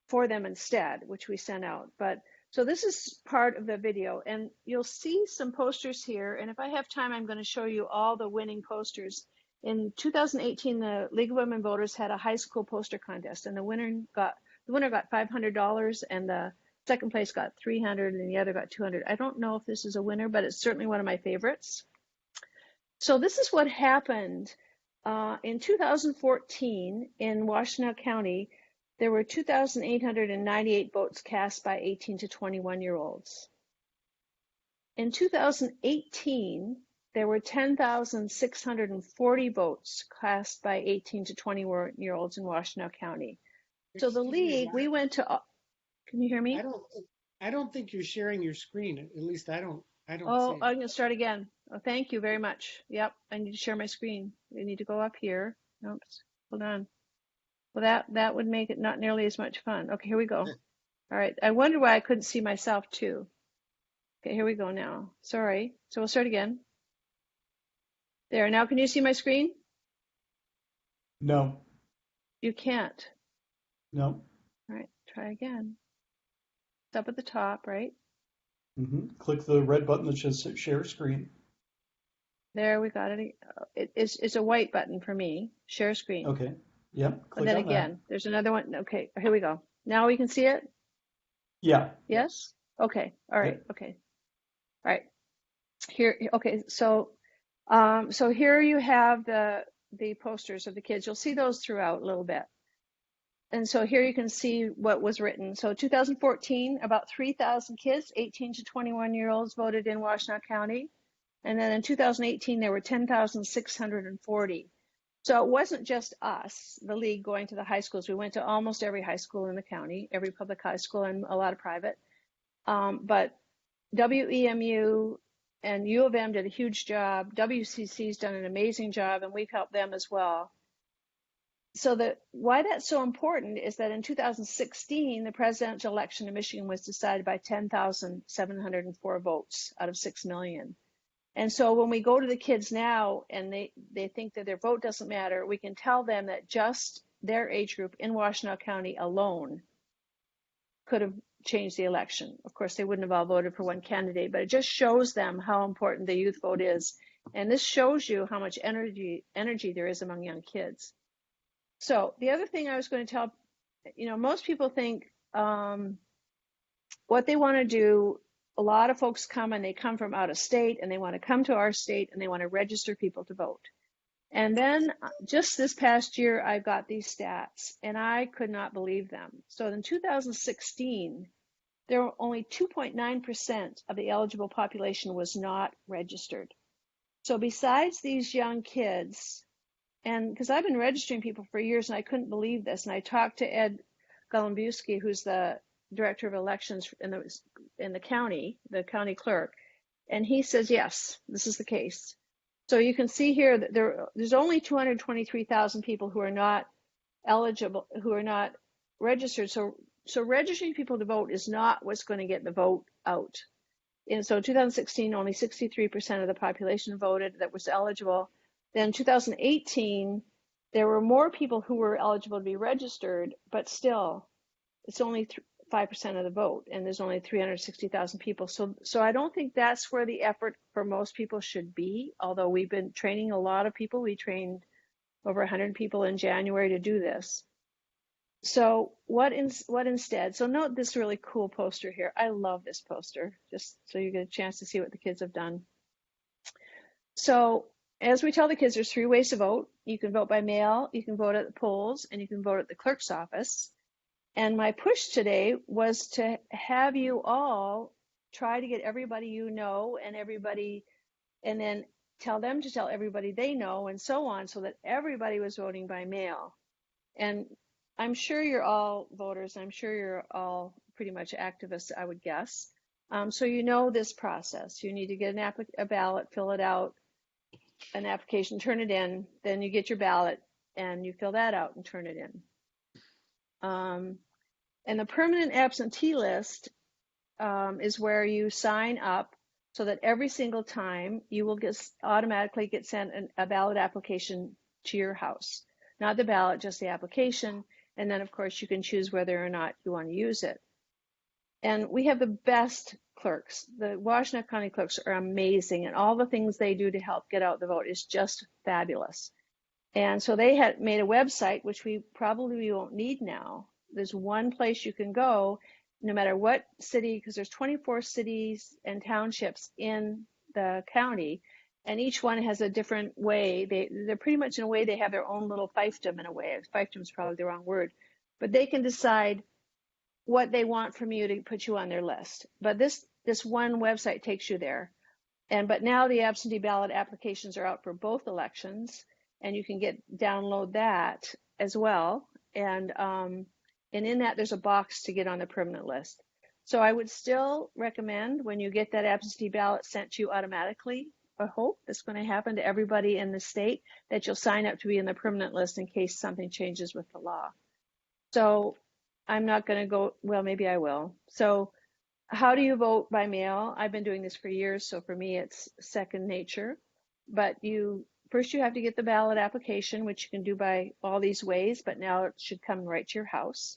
Speaker 8: for them instead, which we sent out. But so this is part of the video, and you'll see some posters here. And if I have time, I'm going to show you all the winning posters. In 2018, the League of Women Voters had a high school poster contest, and the winner The winner got $500 and the second place got $300 and the other got $200. I don't know if this is a winner, but it's certainly one of my favorites. So this is what happened in 2014 in Washtenaw County. There were 2,898 votes cast by 18 to 21-year-olds. In 2018, there were 10,640 votes cast by 18 to 21-year-olds in Washtenaw County. So the league, we went to. Can you hear me?
Speaker 1: I don't think you're sharing your screen. At least I don't.
Speaker 8: Oh,
Speaker 1: see it.
Speaker 8: I'm going to start again. Oh, thank you very much. Yep, I need to share my screen. I need to go up here. Oops, hold on. Well, that would make it not nearly as much fun. Okay, here we go. All right. I wonder why I couldn't see myself too. Okay, here we go now. Sorry. So we'll start again. There. Now, can you see my screen?
Speaker 6: No.
Speaker 8: You can't.
Speaker 6: No.
Speaker 8: All right. Try again. It's up at the top, right?
Speaker 6: Click the red button that says share screen.
Speaker 8: There, we got it. It's a white button for me. Share screen.
Speaker 6: Okay. Yep. Click
Speaker 8: And then
Speaker 6: on
Speaker 8: again,
Speaker 6: that.
Speaker 8: there's another one. Okay, here we go. Now we can see it?
Speaker 6: Yeah.
Speaker 8: Yes? Okay. All right.
Speaker 6: Yep.
Speaker 8: Okay. All right. Here. Okay. So here you have the posters of the kids. You'll see those throughout a little bit. And so here you can see what was written. So 2014, about 3,000 kids, 18 to 21-year-olds voted in Washtenaw County. And then in 2018, there were 10,640. So it wasn't just us, the league, going to the high schools. We went to almost every high school in the county, every public high school, and a lot of private. But WEMU and U of M did a huge job. WCC's done an amazing job, and we've helped them as well. So why that's so important is that in 2016, the presidential election in Michigan was decided by 10,704 votes out of 6 million. And so when we go to the kids now and they think that their vote doesn't matter, we can tell them that just their age group in Washtenaw County alone could have changed the election. Of course, they wouldn't have all voted for one candidate, but it just shows them how important the youth vote is. And this shows you how much energy there is among young kids. So the other thing I was going to tell, most people think what they want to do, a lot of folks come and they come from out of state and they want to come to our state and they want to register people to vote. And then just this past year, I got these stats and I could not believe them. So in 2016, there were only 2.9% of the eligible population was not registered. So besides these young kids, and because I've been registering people for years and I couldn't believe this, and I talked to Ed Golombuski, who's the director of elections in the county clerk, and he says, yes, this is the case. So you can see here that there's only 223,000 people who are not eligible, who are not registered. So registering people to vote is not what's going to get the vote out. And so 2016, only 63% of the population voted that was eligible. Then 2018, there were more people who were eligible to be registered, but still, it's only 5% of the vote, and there's only 360,000 people. So I don't think that's where the effort for most people should be, although we've been training a lot of people. We trained over 100 people in January to do this. So what instead? So note this really cool poster here. I love this poster, just so you get a chance to see what the kids have done. So as we tell the kids, there's 3 ways to vote. You can vote by mail, you can vote at the polls, and you can vote at the clerk's office. And my push today was to have you all try to get everybody you know and then tell them to tell everybody they know and so on, so that everybody was voting by mail. And I'm sure you're all voters. I'm sure you're all pretty much activists, I would guess. So you know this process. You need to get a ballot, fill it out, an application, turn it in, then you get your ballot and you fill that out and turn it in. And the permanent absentee list is where you sign up so that every single time you will automatically get sent a ballot application to your house. Not the ballot, just the application. And then, of course, you can choose whether or not you want to use it. And we have the best clerks. The Washtenaw County clerks are amazing, and all the things they do to help get out the vote is just fabulous. And so they had made a website, which we probably won't need now, there's one place you can go, no matter what city, because there's 24 cities and townships in the county, and each one has a different way. They're pretty much, in a way, they have their own little fiefdom in a way. Fiefdom is probably the wrong word, but they can decide what they want from you to put you on their list. But this one website takes you there. But now the absentee ballot applications are out for both elections, and you can download that as well. And in that, there's a box to get on the permanent list. So I would still recommend, when you get that absentee ballot sent to you automatically, I hope that's going to happen to everybody in the state, that you'll sign up to be in the permanent list in case something changes with the law. So I'm not going to go, well, maybe I will. So how do you vote by mail? I've been doing this for years, so for me it's second nature. But first you have to get the ballot application, which you can do by all these ways, but now it should come right to your house.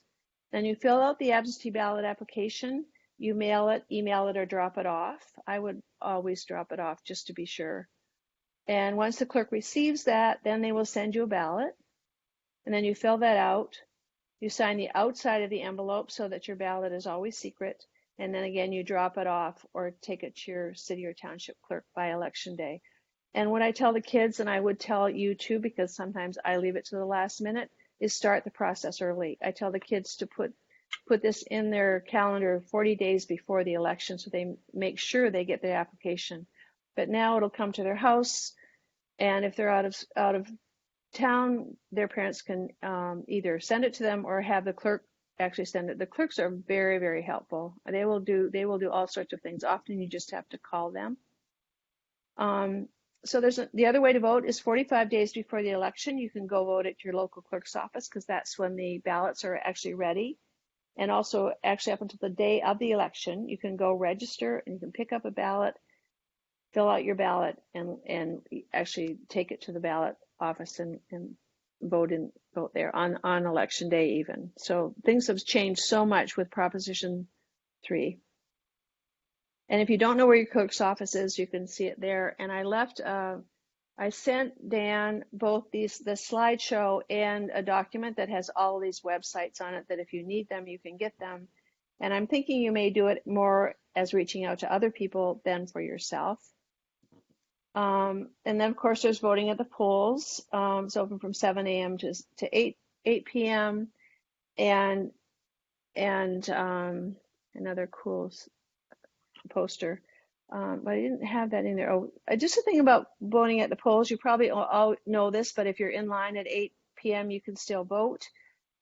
Speaker 8: Then you fill out the absentee ballot application, you mail it, email it, or drop it off. I would always drop it off just to be sure. And once the clerk receives that, then they will send you a ballot, and then you fill that out. You sign the outside of the envelope so that your ballot is always secret. And then again, you drop it off or take it to your city or township clerk by election day. And what I tell the kids, and I would tell you too, because sometimes I leave it to the last minute, is start the process early. I tell the kids to put this in their calendar 40 days before the election so they make sure they get the application. But now it'll come to their house, and if they're out of town, their parents can either send it to them or have the clerk actually send it. The clerks are very, very helpful. They will do all sorts of things. Often you just have to call them. So the other way to vote is 45 days before the election. You can go vote at your local clerk's office, because that's when the ballots are actually ready. And also, actually up until the day of the election, you can go register and you can pick up a ballot, fill out your ballot, and actually take it to the ballot office and vote there on election day even. So things have changed so much with Proposition 3. And if you don't know where your clerk's office is, you can see it there. And I sent Dan both the slideshow and a document that has all these websites on it, that if you need them, you can get them. And I'm thinking you may do it more as reaching out to other people than for yourself. And then, of course, there's voting at the polls. It's open from 7 a.m. to 8 p.m. And another cool poster. But I didn't have that in there. Oh, just a thing about voting at the polls. You probably all know this, but if you're in line at 8 p.m., you can still vote.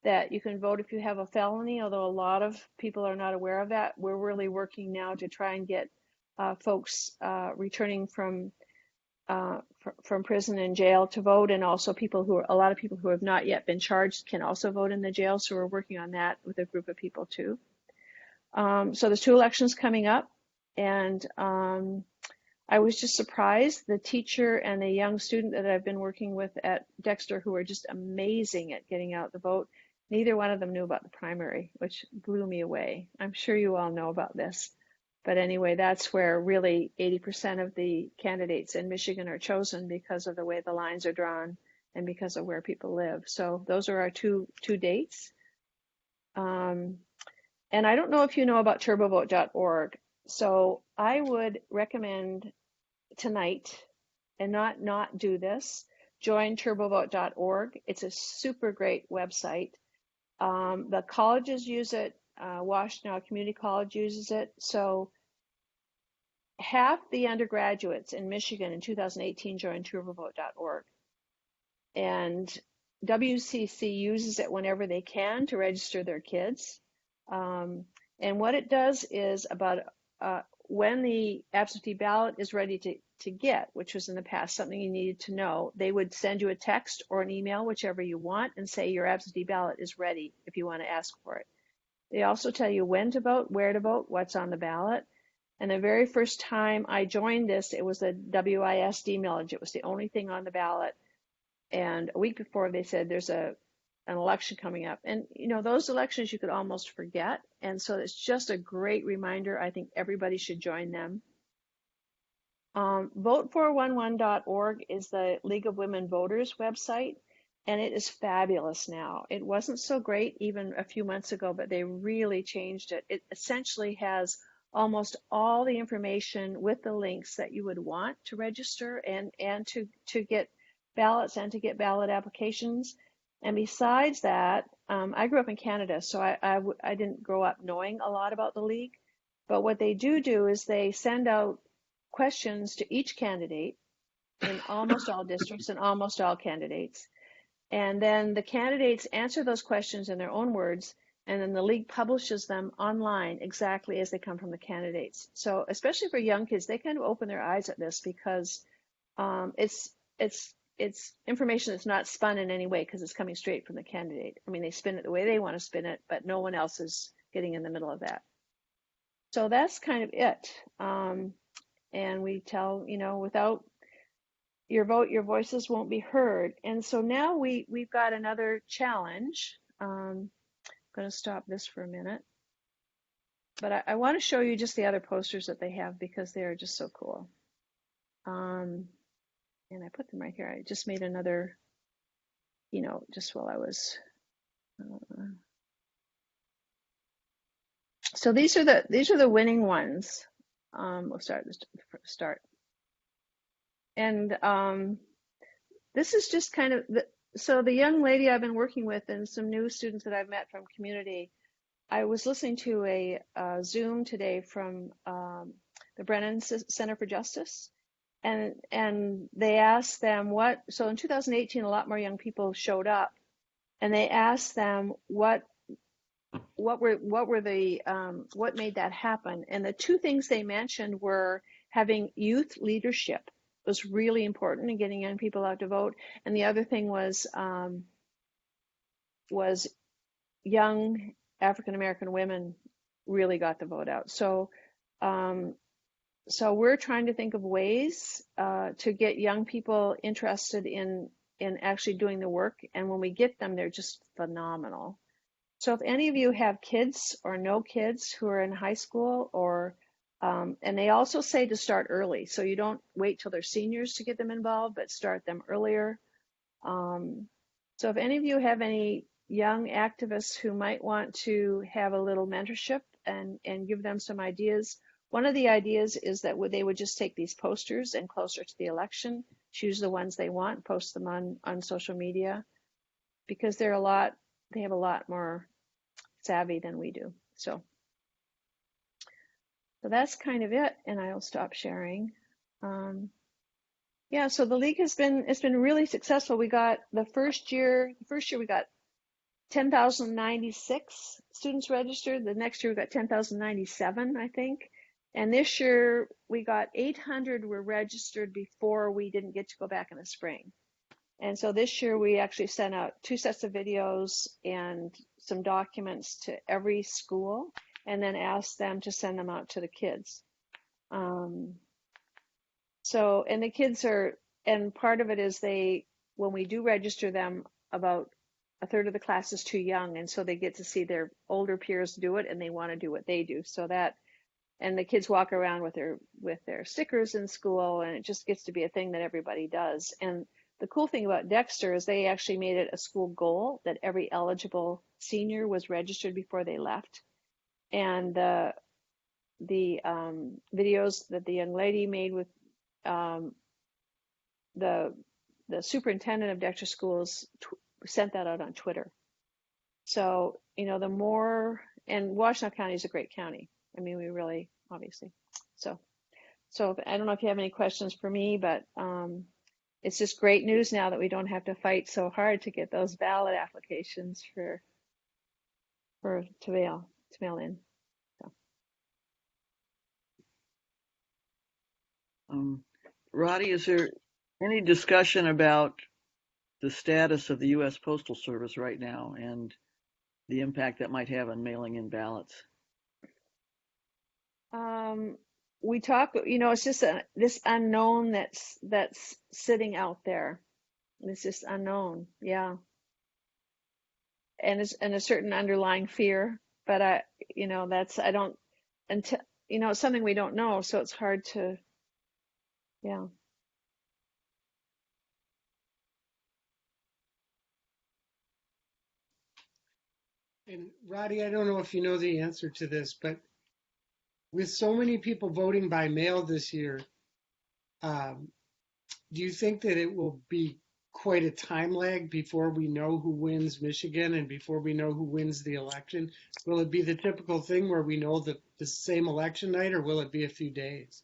Speaker 8: That you can vote if you have a felony, although a lot of people are not aware of that. We're really working now to try and get folks returning from prison and jail to vote, and also a lot of people who have not yet been charged can also vote in the jail. So we're working on that with a group of people too. So there's 2 elections coming up, and I was just surprised. The teacher and the young student that I've been working with at Dexter, who are just amazing at getting out the vote, neither one of them knew about the primary, which blew me away. I'm sure you all know about this. But anyway, that's where really 80% of the candidates in Michigan are chosen, because of the way the lines are drawn and because of where people live. So those are our two dates. And I don't know if you know about turbovote.org. So I would recommend tonight, and not do this, join turbovote.org. It's a super great website. The colleges use it. Washtenaw Community College uses it. So half the undergraduates in Michigan in 2018 joined turbovote.org. And WCC uses it whenever they can to register their kids. And what it does is, about when the absentee ballot is ready to get, which was in the past something you needed to know, they would send you a text or an email, whichever you want, and say your absentee ballot is ready if you want to ask for it. They also tell you when to vote, where to vote, what's on the ballot. And the very first time I joined this, it was a WISD millage. It was the only thing on the ballot. And a week before, they said there's an election coming up. And, those elections you could almost forget. And so it's just a great reminder. I think everybody should join them. Vote411.org is the League of Women Voters website. and it is fabulous now. It wasn't so great even a few months ago, but they really changed it. It essentially has almost all the information with the links that you would want to register and to get ballots and to get ballot applications. And besides that, I grew up in Canada, so I didn't grow up knowing a lot about the league. But what they do is they send out questions to each candidate in almost all districts and almost all candidates. And then the candidates answer those questions in their own words, and then the league publishes them online exactly as they come from the candidates. So especially for young kids, they kind of open their eyes at this because it's information that's not spun in any way because it's coming straight from the candidate. I mean, they spin it the way they want to spin it, but no one else is getting in the middle of that. So that's kind of it. And we tell, without your vote, your voices won't be heard. And so now we've got another challenge. I'm going to stop this for a minute. But I want to show you just the other posters that they have because they are just so cool. And I put them right here. I just made another, just while I was. So these are the winning ones. We'll start. And this is just kind of so the young lady I've been working with and some new students that I've met from community. I was listening to a Zoom today from the Brennan Center for Justice, and they asked them so in 2018 a lot more young people showed up, and they asked them what made that happen. And the two things they mentioned were having youth leadership was really important in getting young people out to vote, and the other thing was young African American women really got the vote out. So we're trying to think of ways to get young people interested in actually doing the work, and when we get them, they're just phenomenal. So if any of you have kids or know kids who are in high school and they also say to start early, so you don't wait till they're seniors to get them involved, but start them earlier. So if any of you have any young activists who might want to have a little mentorship and give them some ideas, one of the ideas is that they would just take these posters and closer to the election, choose the ones they want, post them on social media, because they have a lot more savvy than we do. So that's kind of it, and I'll stop sharing. So the league it's been really successful. We got the first year we got 10,096 students registered. The next year we got 10,097, I think. And this year we got 800 were registered before we didn't get to go back in the spring. And so this year we actually sent out 2 sets of videos and some documents to every school, and then asked them to send them out to the kids. And the kids and part of it is when we do register them, about a third of the class is too young, and so they get to see their older peers do it, and they want to do what they do. And the kids walk around with their stickers in school, and it just gets to be a thing that everybody does. And the cool thing about Dexter is they actually made it a school goal that every eligible senior was registered before they left. And the videos that the young lady made with the superintendent of Dexter Schools sent that out on Twitter. So, the more, and Washtenaw County is a great county. I mean, we really, obviously. So I don't know if you have any questions for me, but it's just great news now that we don't have to fight so hard to get those ballot applications to mail in. So.
Speaker 9: Roddy, is there any discussion about the status of the U.S. Postal Service right now and the impact that might have on mailing in ballots?
Speaker 8: We talk, it's just this unknown that's sitting out there. It's just unknown, yeah. And a certain underlying fear, but it's something we don't know, so it's hard to, yeah.
Speaker 1: And Roddy, I don't know if you know the answer to this, but with so many people voting by mail this year, um, do you think that it will be quite a time lag before we know who wins Michigan and before we know who wins the election? Will it be the typical thing where we know the same election night, or will it be a few days?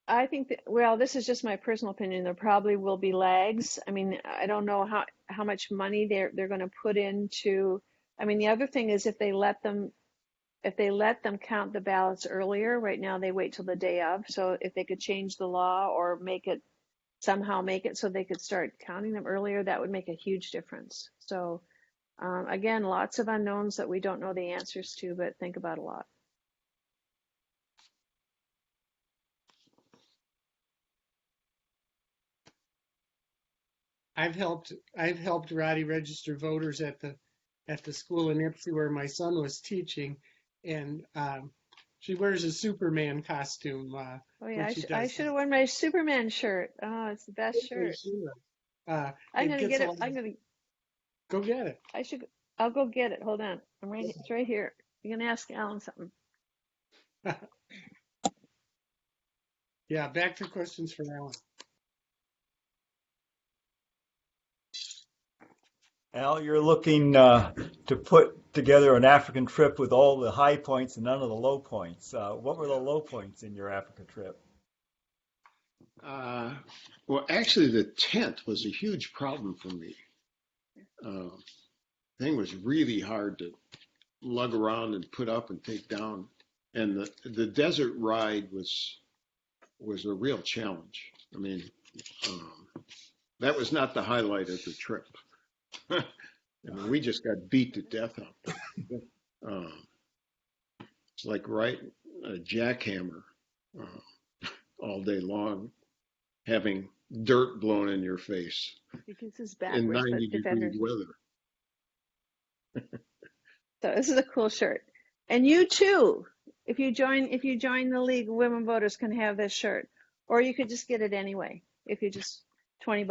Speaker 8: I think that, well, this is just my personal opinion. There probably will be lags. I mean, I don't know how much money they're going to put into. I mean, the other thing is if they let them count the ballots earlier. Right now they wait till the day of. So if they could change the law or somehow make it so they could start counting them earlier, that would make a huge difference. So again, lots of unknowns that we don't know the answers to, but think about a lot.
Speaker 1: I've helped Roddy register voters at the school in Ipsy where my son was teaching, and she wears a Superman costume.
Speaker 8: Oh yeah,
Speaker 1: when she
Speaker 8: I
Speaker 1: does
Speaker 8: should have
Speaker 1: that.
Speaker 8: worn my Superman shirt. Oh, it's the best
Speaker 1: Okay,
Speaker 8: shirt.
Speaker 1: sure.
Speaker 8: I'm
Speaker 1: It
Speaker 8: gonna
Speaker 1: gets
Speaker 8: get
Speaker 1: a
Speaker 8: it.
Speaker 1: lot. Go get it.
Speaker 8: I'll go get it. Hold on. It's right here. You're gonna ask Alan something.
Speaker 1: Yeah, back to questions for Alan.
Speaker 10: Al, you're looking to put together an African trip with all the high points and none of the low points. What were the low points in your Africa trip?
Speaker 3: Well, actually, the tent was a huge problem for me. Thing was really hard to lug around and put up and take down, and the desert ride was a real challenge. I mean, that was not the highlight of the trip. I mean, we just got beat to death out there. It's like riding a jackhammer all day long, having dirt blown in your face
Speaker 8: Because it's
Speaker 3: in
Speaker 8: backwards, but
Speaker 3: 90-degree weather.
Speaker 8: So this is a cool shirt. And you too, if you join the League, women voters can have this shirt. Or you could just get it anyway, if you just $20.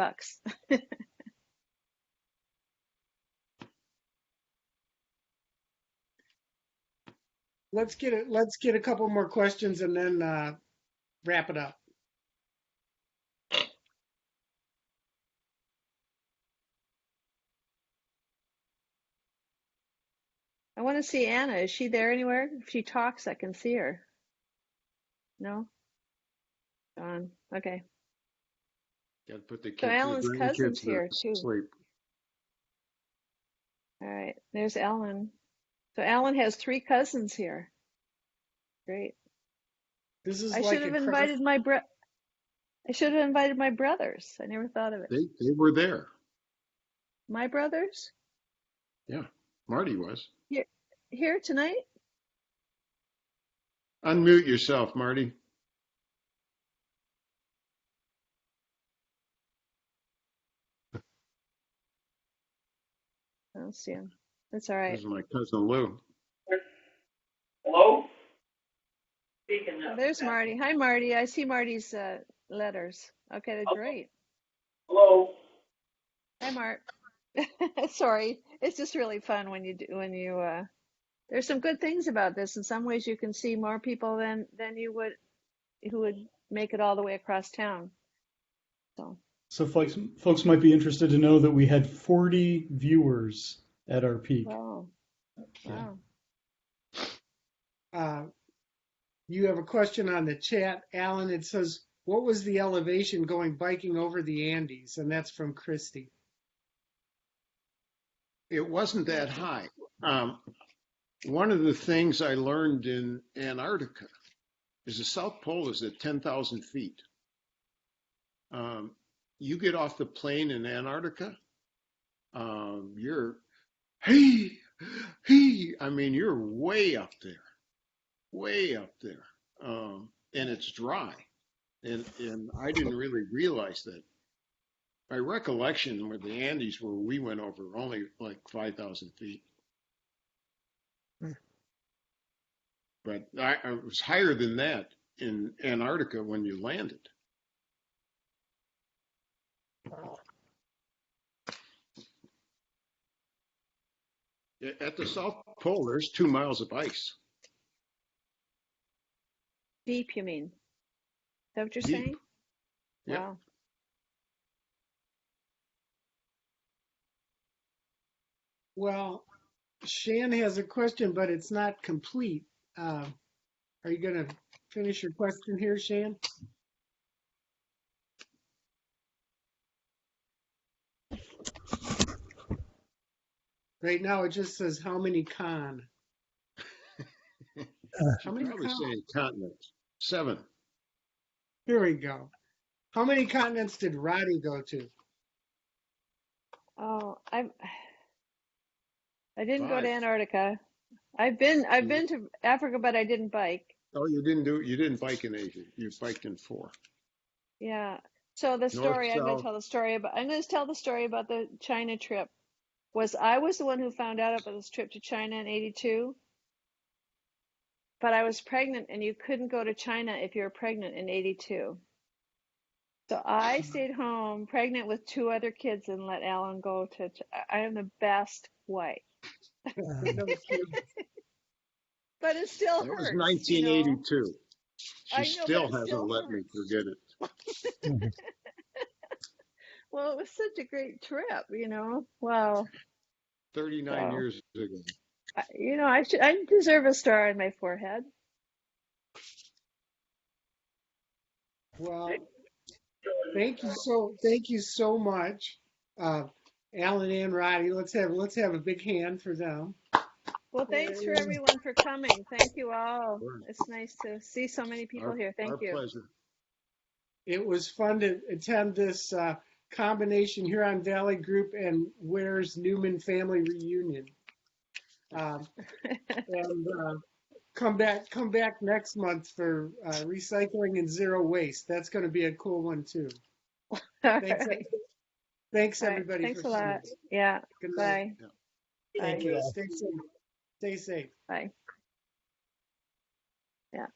Speaker 1: Let's get a couple more questions and then wrap it up.
Speaker 8: I want to see Anna. Is she there anywhere? If she talks, I can see her. No? Gone. Okay.
Speaker 3: Got to put the
Speaker 8: So
Speaker 3: kids, the
Speaker 8: Alan's cousin's
Speaker 3: grandkids to
Speaker 8: here too.
Speaker 3: sleep.
Speaker 8: All right. There's Alan. So Alan has 3 cousins here. Great.
Speaker 1: This is
Speaker 8: I
Speaker 1: like
Speaker 8: should have invited my brothers. I never thought of it.
Speaker 3: They were there.
Speaker 8: My brothers?
Speaker 3: Yeah, Marty was.
Speaker 8: Here tonight?
Speaker 3: Unmute yourself, Marty.
Speaker 8: I don't see him. That's all right.
Speaker 3: This is my cousin Lou.
Speaker 11: Hello?
Speaker 8: Oh, there's Marty. Hi, Marty. I see Marty's letters. Okay, they're great.
Speaker 11: Hello?
Speaker 8: Hi, Mart. Sorry, it's just really fun when you. There's some good things about this. In some ways, you can see more people than you would who would make it all the way across town.
Speaker 6: So folks might be interested to know that we had 40 viewers at our peak.
Speaker 8: Wow.
Speaker 1: Wow. You have a question on the chat, Alan. It says, what was the elevation going biking over the Andes? And that's from Christy.
Speaker 3: It wasn't that high. One of the things I learned in Antarctica is the South Pole is at 10,000 feet. You get off the plane in Antarctica, you're, hey, I mean, you're way up there. And it's dry. And I didn't really realize that. My recollection were the Andes where we went over only like 5,000 feet. But I was higher than that in Antarctica when you landed. At the South Pole, there's 2 miles of ice.
Speaker 8: Deep, you mean? Is that what you're
Speaker 3: Deep.
Speaker 8: saying?
Speaker 3: Yep.
Speaker 8: Wow.
Speaker 1: Well, Shan has a question, but it's not complete. Are you going to finish your question here, Shan? Right now, it just says how many con. How many
Speaker 3: Probably
Speaker 1: con?
Speaker 3: say continents. 7.
Speaker 1: Here we go. How many continents did Roddy go to?
Speaker 8: Oh, I didn't go to
Speaker 3: 5.
Speaker 8: Antarctica. I've been to Africa, but I didn't bike.
Speaker 3: Oh, you didn't bike in Asia. You biked in 4.
Speaker 8: Yeah. So the
Speaker 3: North,
Speaker 8: story I'm going to
Speaker 3: south.
Speaker 8: tell the story about the China trip. I was the one who found out about this trip to China in '82, but I was pregnant, and you couldn't go to China if you were pregnant in '82. So I stayed home, pregnant with 2 other kids, and let Alan go to. I am the best wife. But it still
Speaker 3: That was
Speaker 8: hurts, you know.
Speaker 3: 1982. She
Speaker 8: I know, but
Speaker 3: still
Speaker 8: it
Speaker 3: hasn't
Speaker 8: still
Speaker 3: let me
Speaker 8: hurts.
Speaker 3: forget it.
Speaker 8: Well, it was such a great trip, you know. Wow.
Speaker 3: 39
Speaker 8: So,
Speaker 3: years ago.
Speaker 8: you know, I deserve a star on my forehead.
Speaker 1: Well, thank you so much, Alan and Roddy. Let's have a big hand for them.
Speaker 8: Well, thanks for everyone for coming. Thank you all. It's nice to see so many people here. Thank you.
Speaker 3: Our pleasure.
Speaker 1: It was fun to attend this combination Huron Valley group and Ware's Newman family reunion. And come back next month for recycling and zero waste. That's going to be a cool one too. Thanks,
Speaker 8: Right.
Speaker 1: thanks
Speaker 8: All right.
Speaker 1: everybody.
Speaker 8: Thanks
Speaker 1: for
Speaker 8: a lot.
Speaker 1: coming.
Speaker 8: Yeah.
Speaker 1: Good night.
Speaker 8: Bye.
Speaker 1: Yeah.
Speaker 8: Bye.
Speaker 1: Thank you. Stay safe. Stay safe.
Speaker 8: Bye. Yeah.